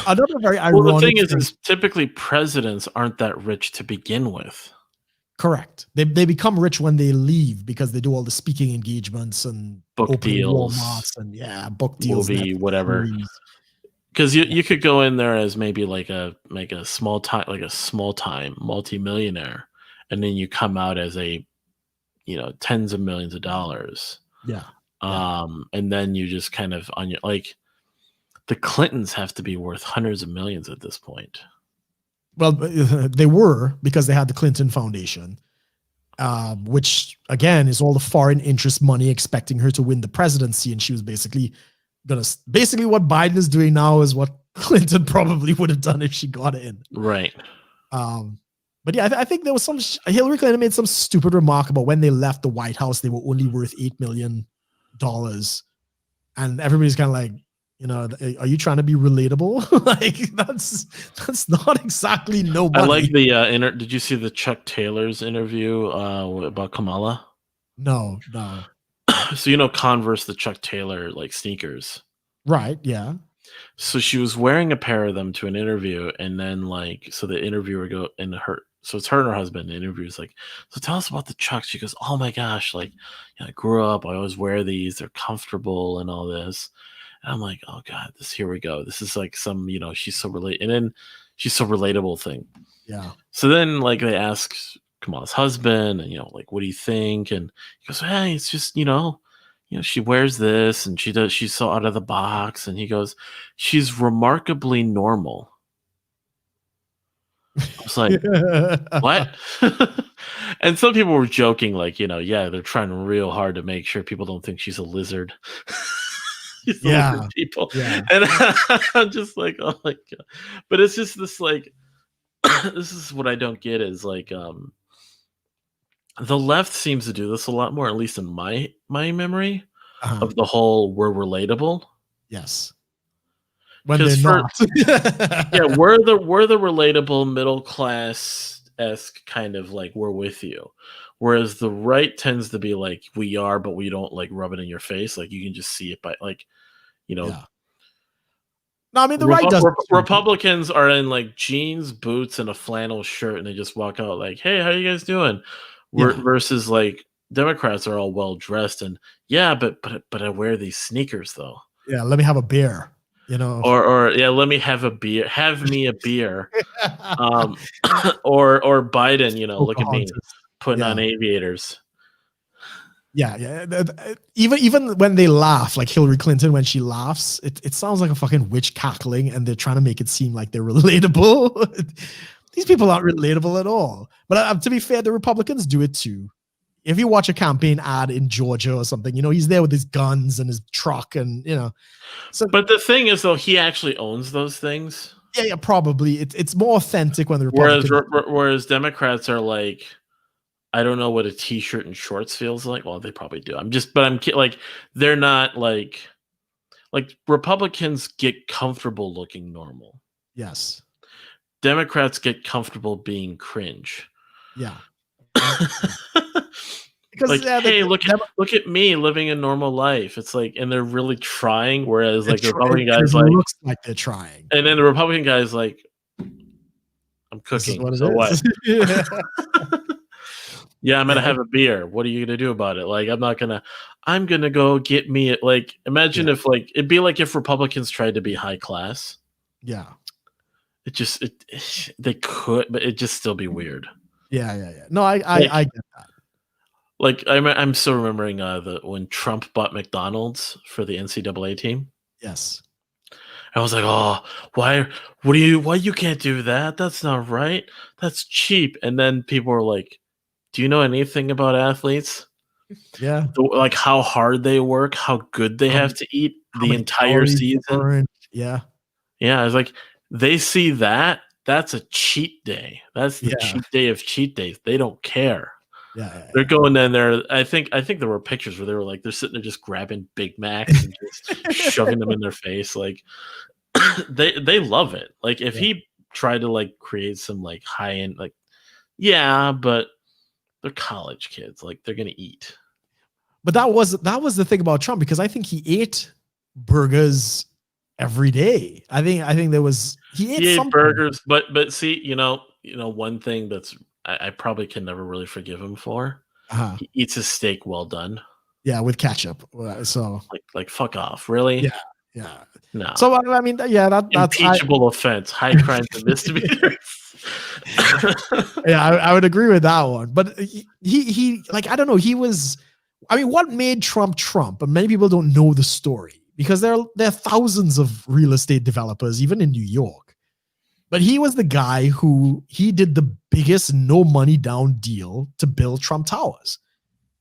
[SPEAKER 2] Another very ironic.
[SPEAKER 1] Well, the thing is typically presidents aren't that rich to begin with.
[SPEAKER 2] Correct. They become rich when they leave, because they do all the speaking engagements and
[SPEAKER 1] book deals,
[SPEAKER 2] Walmarts and book deals,
[SPEAKER 1] movie, whatever. Because you could go in there as maybe like a small time multimillionaire, and then you come out as a tens of millions of dollars.
[SPEAKER 2] Yeah.
[SPEAKER 1] And then you just kind of on your, like, the Clintons have to be worth hundreds of millions at this point.
[SPEAKER 2] Well, they were, because they had the Clinton Foundation, which again is all the foreign interest money expecting her to win the presidency, and she was basically what Biden is doing now is what Clinton probably would have done if she got in.
[SPEAKER 1] Right.
[SPEAKER 2] But yeah, I think there was Hillary Clinton made some stupid remark about when they left the White House, they were only worth $8 million. And everybody's kind of like, are you trying to be relatable? Like that's not exactly no money.
[SPEAKER 1] I like the did you see the Chuck Taylor's interview about Kamala?
[SPEAKER 2] No.
[SPEAKER 1] So Converse, the Chuck Taylor like sneakers.
[SPEAKER 2] Right, yeah.
[SPEAKER 1] So she was wearing a pair of them to an interview, and then so the interviewer so it's her and her husband. The interviewer's like, so tell us about the Chucks. She goes, oh my gosh, I grew up, I always wear these, they're comfortable and all this. I'm like, oh god, here we go. This is like some, she's so and then she's so relatable thing.
[SPEAKER 2] Yeah.
[SPEAKER 1] So then like they ask Kamala's husband, and like, what do you think? And he goes, hey, it's just, she wears this and she's so out of the box. And he goes, she's remarkably normal. I was like, what? And some people were joking, like, yeah, they're trying real hard to make sure people don't think she's a lizard. She's a lizard people. Yeah. And I'm just like, oh my god. But it's just this like, this is what I don't get is like, the left seems to do this a lot more, at least in my memory, of the whole we're relatable.
[SPEAKER 2] Yes. When they're not.
[SPEAKER 1] Yeah, we're the relatable middle class-esque kind of like we're with you. Whereas the right tends to be like we are, but we don't like rub it in your face. Like you can just see it by like,
[SPEAKER 2] No, I mean the right does.
[SPEAKER 1] Republicans are in like jeans, boots, and a flannel shirt, and they just walk out like, "Hey, how you guys doing?" Versus like Democrats are all well dressed and but I wear these sneakers though.
[SPEAKER 2] Yeah, let me have a beer.
[SPEAKER 1] Or let me have a beer. Have me a beer. Or Biden, look at me putting on aviators.
[SPEAKER 2] Yeah. Even when they laugh, like Hillary Clinton, when she laughs, it sounds like a fucking witch cackling, and they're trying to make it seem like they're relatable. These people aren't relatable at all. But to be fair, the Republicans do it too. If you watch a campaign ad in Georgia or something, he's there with his guns and his truck and, So,
[SPEAKER 1] but the thing is, though, he actually owns those things.
[SPEAKER 2] Yeah, probably. It's more authentic when the Republicans...
[SPEAKER 1] Whereas Democrats are like, I don't know what a T-shirt and shorts feels like. Well, they probably do. Like, they're not like Republicans get comfortable looking normal.
[SPEAKER 2] Yes.
[SPEAKER 1] Democrats get comfortable being cringe.
[SPEAKER 2] Yeah.
[SPEAKER 1] Because like, hey, look at me living a normal life. It's like, and they're really trying. Whereas like the Republican guys like
[SPEAKER 2] looks like they're trying,
[SPEAKER 1] and then the Republican guys like, I'm cooking. So what? Yeah, I'm gonna have a beer. What are you gonna do about it? Like, I'm gonna go get me like. Imagine if like it'd be like if Republicans tried to be high class.
[SPEAKER 2] Yeah.
[SPEAKER 1] They could, but it'd just still be weird.
[SPEAKER 2] Yeah. No, I get that.
[SPEAKER 1] Like I'm still remembering when Trump bought McDonald's for the NCAA team.
[SPEAKER 2] Yes.
[SPEAKER 1] I was like, oh, why you can't do that? That's not right. That's cheap. And then people were like, do you know anything about athletes?
[SPEAKER 2] Yeah.
[SPEAKER 1] Like how hard they work, how good they have to eat the entire season.
[SPEAKER 2] Yeah.
[SPEAKER 1] Yeah. I was like, they see that. That's a cheat day. That's the cheat day of cheat days. They don't care.
[SPEAKER 2] Yeah.
[SPEAKER 1] They're going in there. I think there were pictures where they were like, they're sitting there just grabbing Big Macs and just shoving them in their face. Like they love it. Like if he tried to like create some like high end, like, but they're college kids. Like they're going to eat.
[SPEAKER 2] But that was the thing about Trump, because I think he ate burgers every day. I think there was he ate
[SPEAKER 1] burgers, but see, one thing that's I probably can never really forgive him for. He eats his steak well done.
[SPEAKER 2] Yeah, with ketchup. So
[SPEAKER 1] like fuck off, really?
[SPEAKER 2] Yeah.
[SPEAKER 1] No.
[SPEAKER 2] So I mean, that's
[SPEAKER 1] impeachable offense, high crimes and misdemeanors.
[SPEAKER 2] Yeah, I would agree with that one. But he like, I don't know. What made Trump Trump? And many people don't know the story, because there are thousands of real estate developers, even in New York. But he was the guy he did the biggest no money down deal to build Trump Towers.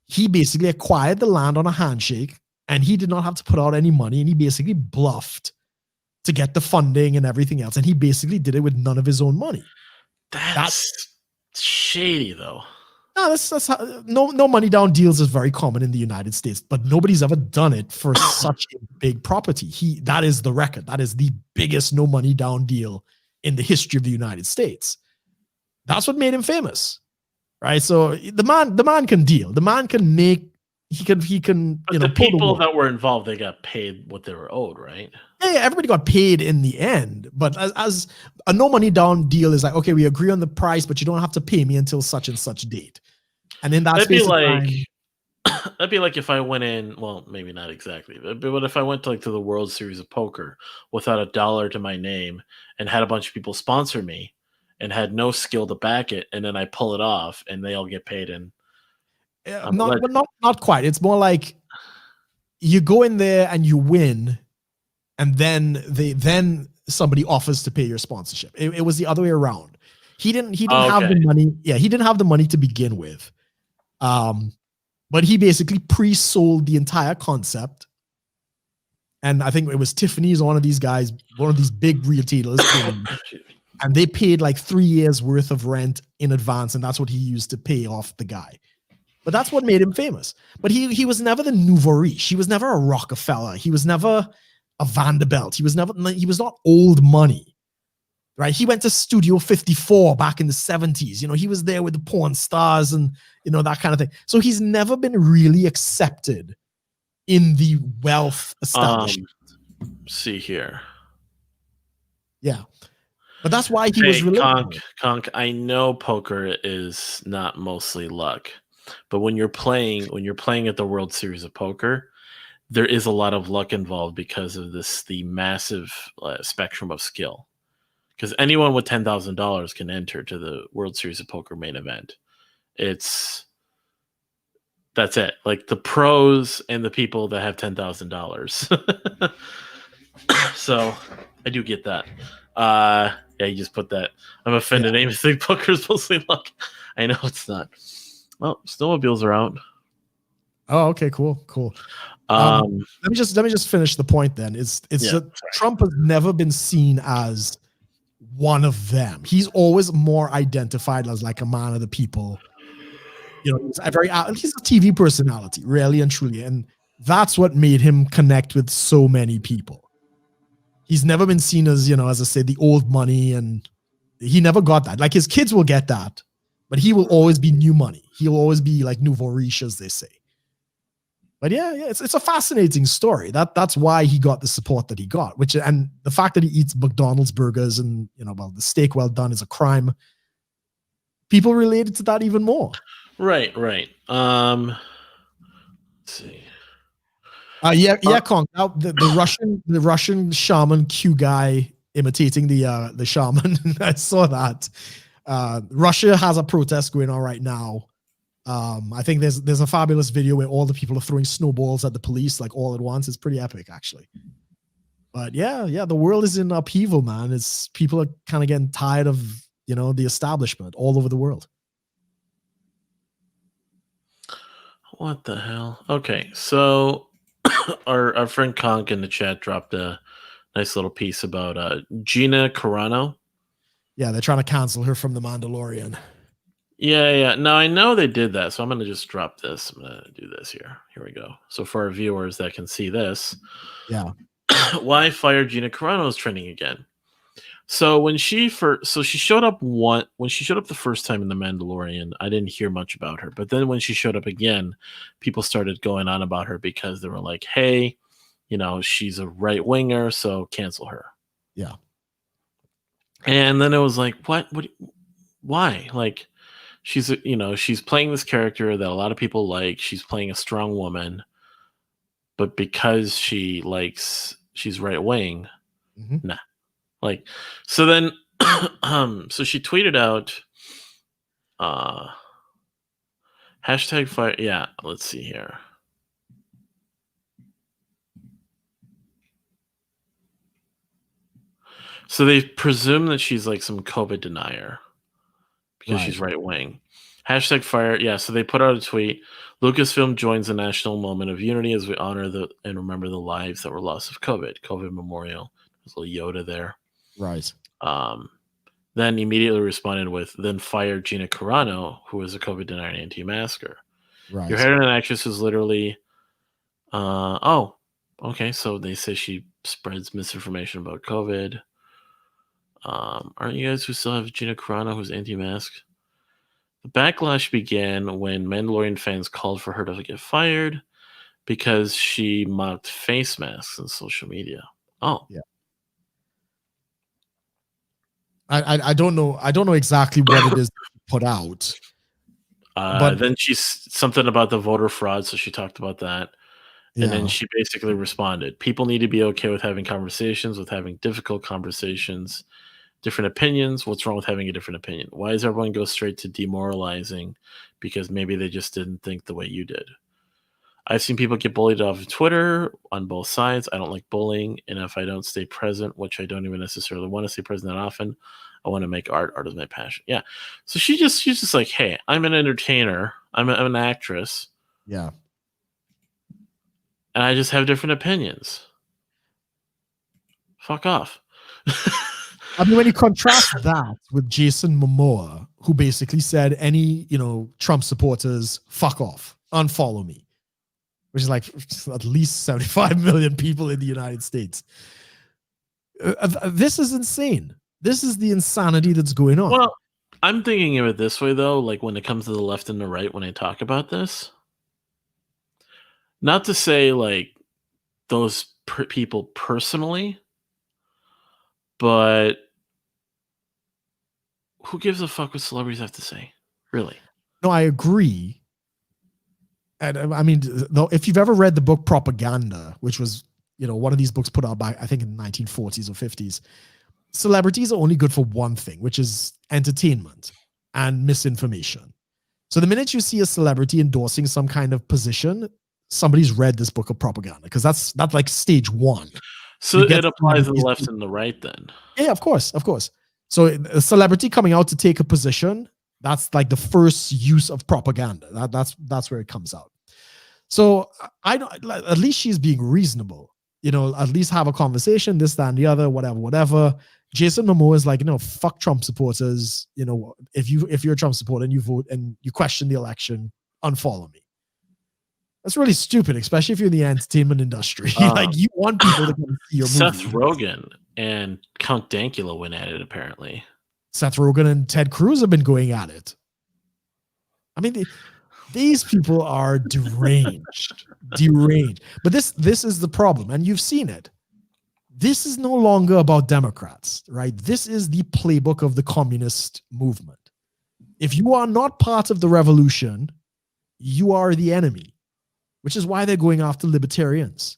[SPEAKER 2] He basically acquired the land on a handshake, and he did not have to put out any money, and he basically bluffed to get the funding and everything else. And he basically did it with none of his own money.
[SPEAKER 1] That's shady, though.
[SPEAKER 2] No, that's no money down deals is very common in the United States, but nobody's ever done it for such a big property. That is the record. That is the biggest no money down deal in the history of the United States. That's what made him famous, right? So the man can deal. The man can make. He can.
[SPEAKER 1] But the people that were involved, they got paid what they were owed, right?
[SPEAKER 2] Yeah, everybody got paid in the end. But as a no money down deal is like, okay, we agree on the price, but you don't have to pay me until such and such date. And then that's
[SPEAKER 1] be like, That'd be like if I went in. Well, maybe not exactly, but if I went to like to the World Series of Poker without a dollar to my name and had a bunch of people sponsor me and had no skill to back it, and then I pull it off and they all get paid, and I'm a
[SPEAKER 2] Not,
[SPEAKER 1] legend.
[SPEAKER 2] but not quite. It's more like you go in there and you win, and then somebody offers to pay your sponsorship. It was the other way around. He didn't have the
[SPEAKER 1] Okay.
[SPEAKER 2] money. Yeah, he didn't have the money to begin with. But he basically pre-sold the entire concept. And I think it was Tiffany's, one of these guys, one of these big retailers, and they paid like 3 years worth of rent in advance, and that's what he used to pay off the guy. But that's what made him famous. But he was never the nouveau riche. He was never a Rockefeller. He was never a Vanderbilt. He was not old money, right? He went to Studio 54 back in the 70s. He was there with the porn stars and, that kind of thing. So he's never been really accepted in the wealth establishment.
[SPEAKER 1] See here.
[SPEAKER 2] Yeah. But that's why he was relatable.
[SPEAKER 1] Conk, I know poker is not mostly luck, but when you're playing at the World Series of Poker, there is a lot of luck involved because of the massive spectrum of skill. Because anyone with $10,000 can enter to the World Series of Poker main event. That's it. Like the pros and the people that have $10,000. So I do get that. Yeah, you just put that. I'm offended. Amos think poker's mostly luck. I know it's not. Well, snowmobiles are out.
[SPEAKER 2] Oh, okay, cool. Let me just finish the point then. Trump has never been seen as one of them. He's always more identified as like a man of the people. He's a TV personality, really and truly. And that's what made him connect with so many people. He's never been seen as, as I say, the old money, and he never got that. Like his kids will get that, but he will always be new money. He'll always be like nouveau riche, as they say. But yeah, it's a fascinating story. That's why he got the support that he got, and the fact that he eats McDonald's burgers and, the steak well done is a crime. People related to that even more.
[SPEAKER 1] Right. Let's see.
[SPEAKER 2] Kong. Now the Russian shaman Q guy imitating the shaman. I saw that. Russia has a protest going on right now. I think there's a fabulous video where all the people are throwing snowballs at the police like all at once. It's pretty epic, actually. But yeah, the world is in upheaval, man. People are kind of getting tired of the establishment all over the world.
[SPEAKER 1] What the hell? Okay, so our friend Conk in the chat dropped a nice little piece about Gina Carano.
[SPEAKER 2] Yeah, they're trying to cancel her from The Mandalorian.
[SPEAKER 1] Yeah. No, I know they did that, so I'm going to just drop this. I'm going to do this here. Here we go. So for our viewers that can see this, why fire Gina Carano is trending again. So when she showed up when she showed up the first time in The Mandalorian, I didn't hear much about her. But then when she showed up again, people started going on about her because they were like, "Hey, she's a right winger, so cancel her."
[SPEAKER 2] Yeah.
[SPEAKER 1] And then it was like, what? Why? Like, she's playing this character that a lot of people like. She's playing a strong woman, but because she's right wing, nah. Like, so then, so she tweeted out, hashtag fire. Yeah, let's see here. So they presume that she's like some COVID denier because she's right wing. Hashtag fire. Yeah, so they put out a tweet. Lucasfilm joins the national moment of unity as we honor and remember the lives that were lost of COVID. COVID memorial. There's a little Yoda there.
[SPEAKER 2] Right.
[SPEAKER 1] Then immediately responded with, then fire Gina Carano, who is a COVID denier and anti-masker.
[SPEAKER 2] Right.
[SPEAKER 1] Your heroine actress is literally, okay. So they say she spreads misinformation about COVID. Aren't you guys who still have Gina Carano, who's anti-mask? The backlash began when Mandalorian fans called for her to get fired because she mocked face masks on social media. Oh,
[SPEAKER 2] yeah. I don't know exactly what it is put out. But
[SPEAKER 1] Then she's something about the voter fraud, so she talked about that. And then
[SPEAKER 2] yeah,
[SPEAKER 1] she basically responded, people need to be okay with having conversations, with having difficult conversations, different opinions. What's wrong with having a different opinion? Why does everyone go straight to demoralizing? Because maybe they just didn't think the way you did. I've seen people get bullied off of Twitter on both sides. I don't like bullying. And if I don't stay present, which I don't even necessarily want to stay present that often, I want to make art. Art is my passion. Yeah. So she's just like, hey, I'm an entertainer. I'm an actress.
[SPEAKER 2] yeah.
[SPEAKER 1] And I just have different opinions. Fuck off.
[SPEAKER 2] I mean, when you contrast that with Jason Momoa, who basically said, any, Trump supporters, fuck off, unfollow me, which is like at least 75 million people in the United States. This is insane. This is the insanity that's going on.
[SPEAKER 1] Well, I'm thinking of it this way, though, like when it comes to the left and the right, when I talk about this, not to say like those people personally, but who gives a fuck what celebrities have to say? Really?
[SPEAKER 2] No, I agree. And I mean, though, if you've ever read the book Propaganda, which was, one of these books put out by, I think, in the 1940s or 50s, celebrities are only good for one thing, which is entertainment and misinformation. So the minute you see a celebrity endorsing some kind of position, somebody's read this book of Propaganda, because that's like stage one.
[SPEAKER 1] So it applies to the left and the right then.
[SPEAKER 2] Yeah, of course. So a celebrity coming out to take a position, that's like the first use of propaganda. That's where it comes out. So I don't, at least she's being reasonable, at least have a conversation, this, that, and the other, whatever. Jason Momoa is like, fuck Trump supporters. If you're a Trump supporter and you vote and you question the election, unfollow me. That's really stupid, especially if you're in the entertainment industry. Like, you want people to come see your movie.
[SPEAKER 1] Seth Rogen and Count Dankula went at it, apparently.
[SPEAKER 2] Seth Rogen and Ted Cruz have been going at it. I mean, these people are deranged. But this is the problem, and you've seen it. This is no longer about Democrats, right? This is the playbook of the communist movement. If you are not part of the revolution, you are the enemy, which is why they're going after libertarians,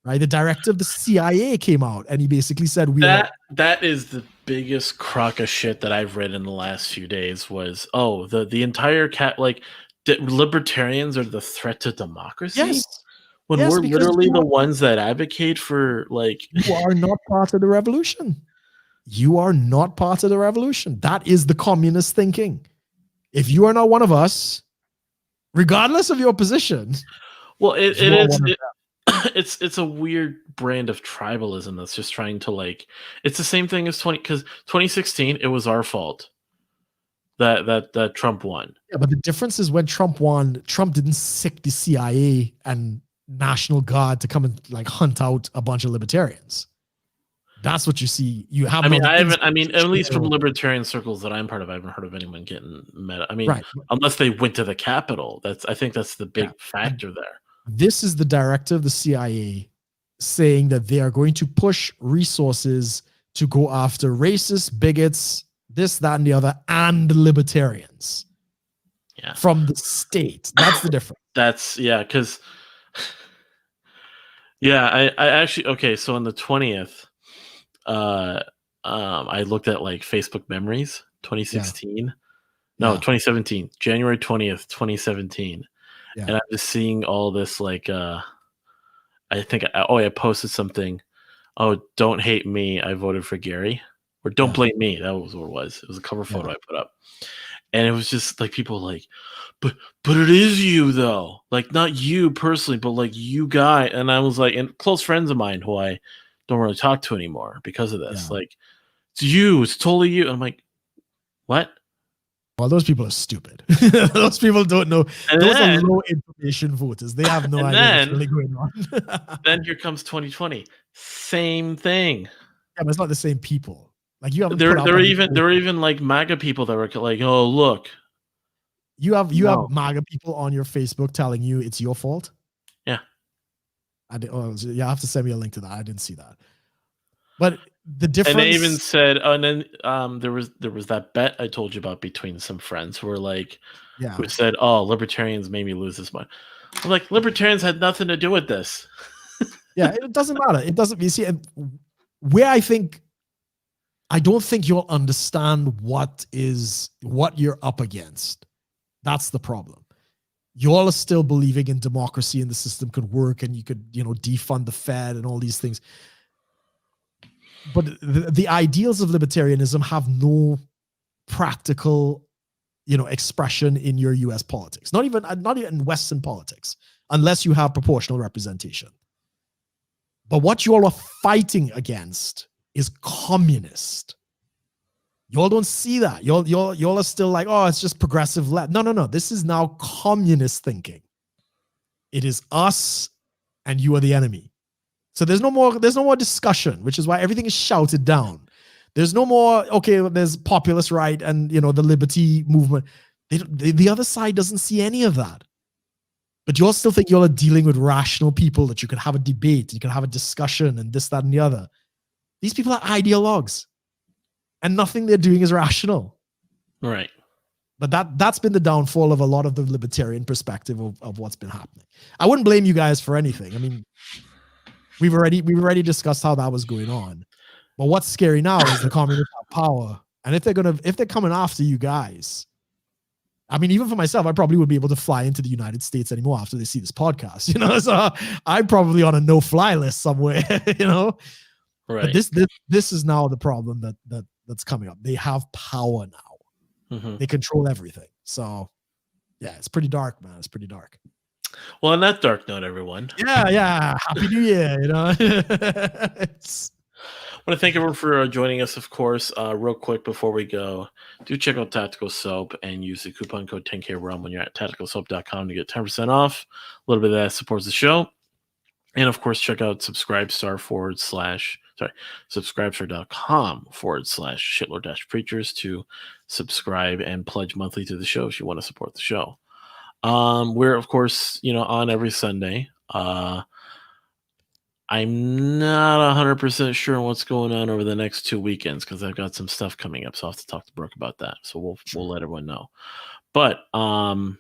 [SPEAKER 2] right? The director of the CIA came out and he basically said,
[SPEAKER 1] that is the biggest crock of shit that I've read in the last few days was, the entire libertarians are the threat to democracy.
[SPEAKER 2] Yes.
[SPEAKER 1] When we're literally the ones that advocate for, like,
[SPEAKER 2] you are not part of the revolution. You are not part of the revolution. That is the communist thinking. If you are not one of us, regardless of your position,
[SPEAKER 1] well, it's a weird brand of tribalism that's just trying to, like, it's the same thing as 2016. It was our fault that Trump won.
[SPEAKER 2] Yeah, but the difference is when Trump won, Trump didn't sick the CIA and National Guard to come and like hunt out a bunch of libertarians. That's what you see. You have.
[SPEAKER 1] At least from libertarian circles that I'm part of, I haven't heard of anyone getting mad. Right. Unless they went to the Capitol. I think that's the big factor there.
[SPEAKER 2] This is the director of the CIA saying that they are going to push resources to go after racists, bigots, this, that, and the other, and libertarians.
[SPEAKER 1] Yeah.
[SPEAKER 2] From the state. That's the difference.
[SPEAKER 1] Because I actually, okay, so on the 20th, I looked at like Facebook memories, 2016. No, 2017, January 20th, 2017. Yeah. And I was seeing all this, like, I think, I posted something. Oh, don't hate me. I voted for Gary. Or don't blame me. That was what it was. It was a cover photo I put up. And it was just like people like, but it is you though. Like, not you personally, but like you guy. And I was like, and close friends of mine who I don't really talk to anymore because of this. Yeah. Like, it's you. It's totally you. And I'm like, what?
[SPEAKER 2] Well, those people are stupid. Those people don't know. And those are low information voters. They have no idea what's really going on.
[SPEAKER 1] Then here comes 2020. Same thing.
[SPEAKER 2] Yeah, but it's not the same people. Like, you have
[SPEAKER 1] there were even like MAGA people that were like, oh, look.
[SPEAKER 2] You have MAGA people on your Facebook telling you it's your fault.
[SPEAKER 1] Yeah.
[SPEAKER 2] You have to send me a link to that. I didn't see that. But the difference,
[SPEAKER 1] and they even said, oh, and then there was that bet I told you about between some friends who were like,
[SPEAKER 2] yeah,
[SPEAKER 1] who said, "Oh, libertarians made me lose this money." I'm like, libertarians had nothing to do with this.
[SPEAKER 2] yeah, it doesn't matter. It doesn't. You see, where I don't think you'll understand what you're up against. That's the problem. You all are still believing in democracy and the system could work, and you could, defund the Fed and all these things. But the ideals of libertarianism have no practical, expression in your U.S. politics. Not even in Western politics, unless you have proportional representation. But what you all are fighting against is communist. You all don't see that. You all are still like, oh, it's just progressive left. No. This is now communist thinking. It is us, and you are the enemy. So there's no more discussion, which is why everything is shouted down. There's no more, okay, there's populist right and, the liberty movement. The other side doesn't see any of that. But you all still think you all are dealing with rational people, that you can have a debate, you can have a discussion and this, that, and the other. These people are ideologues, and nothing they're doing is rational.
[SPEAKER 1] Right.
[SPEAKER 2] But that's been the downfall of a lot of the libertarian perspective of what's been happening. I wouldn't blame you guys for anything. I mean, we've already discussed how that was going on. But what's scary now is the communists have power. And if they're coming after you guys, I mean, even for myself, I probably would be able to fly into the United States anymore after they see this podcast, so I'm probably on a no-fly list somewhere,
[SPEAKER 1] Right.
[SPEAKER 2] But this is now the problem that's coming up. They have power now.
[SPEAKER 1] Mm-hmm.
[SPEAKER 2] They control everything. So yeah, it's pretty dark, man. It's pretty dark.
[SPEAKER 1] Well, on that dark note, everyone.
[SPEAKER 2] Yeah. Happy New Year,
[SPEAKER 1] I want to thank everyone for joining us, of course. Real quick before we go, do check out Tactical Soap and use the coupon code 10K Rum when you're at tacticalsoap.com to get 10% off. A little bit of that supports the show. And of course, check out subscribestar.com/shitlord-preachers to subscribe and pledge monthly to the show if you want to support the show. We're of course, on every Sunday. I'm not 100% sure what's going on over the next 2 weekends because I've got some stuff coming up, so I'll have to talk to Brook about that. So we'll let everyone know. But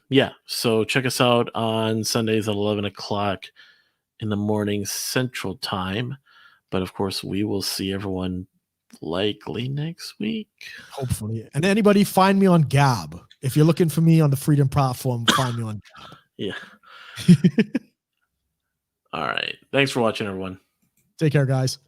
[SPEAKER 1] yeah, so check us out on Sundays at 11 o'clock in the morning Central Time. But of course, we will see everyone likely next week.
[SPEAKER 2] Hopefully. And anybody, find me on Gab. If you're looking for me on the Freedom platform, find me on Gab.
[SPEAKER 1] Yeah. All right. Thanks for watching, everyone.
[SPEAKER 2] Take care, guys.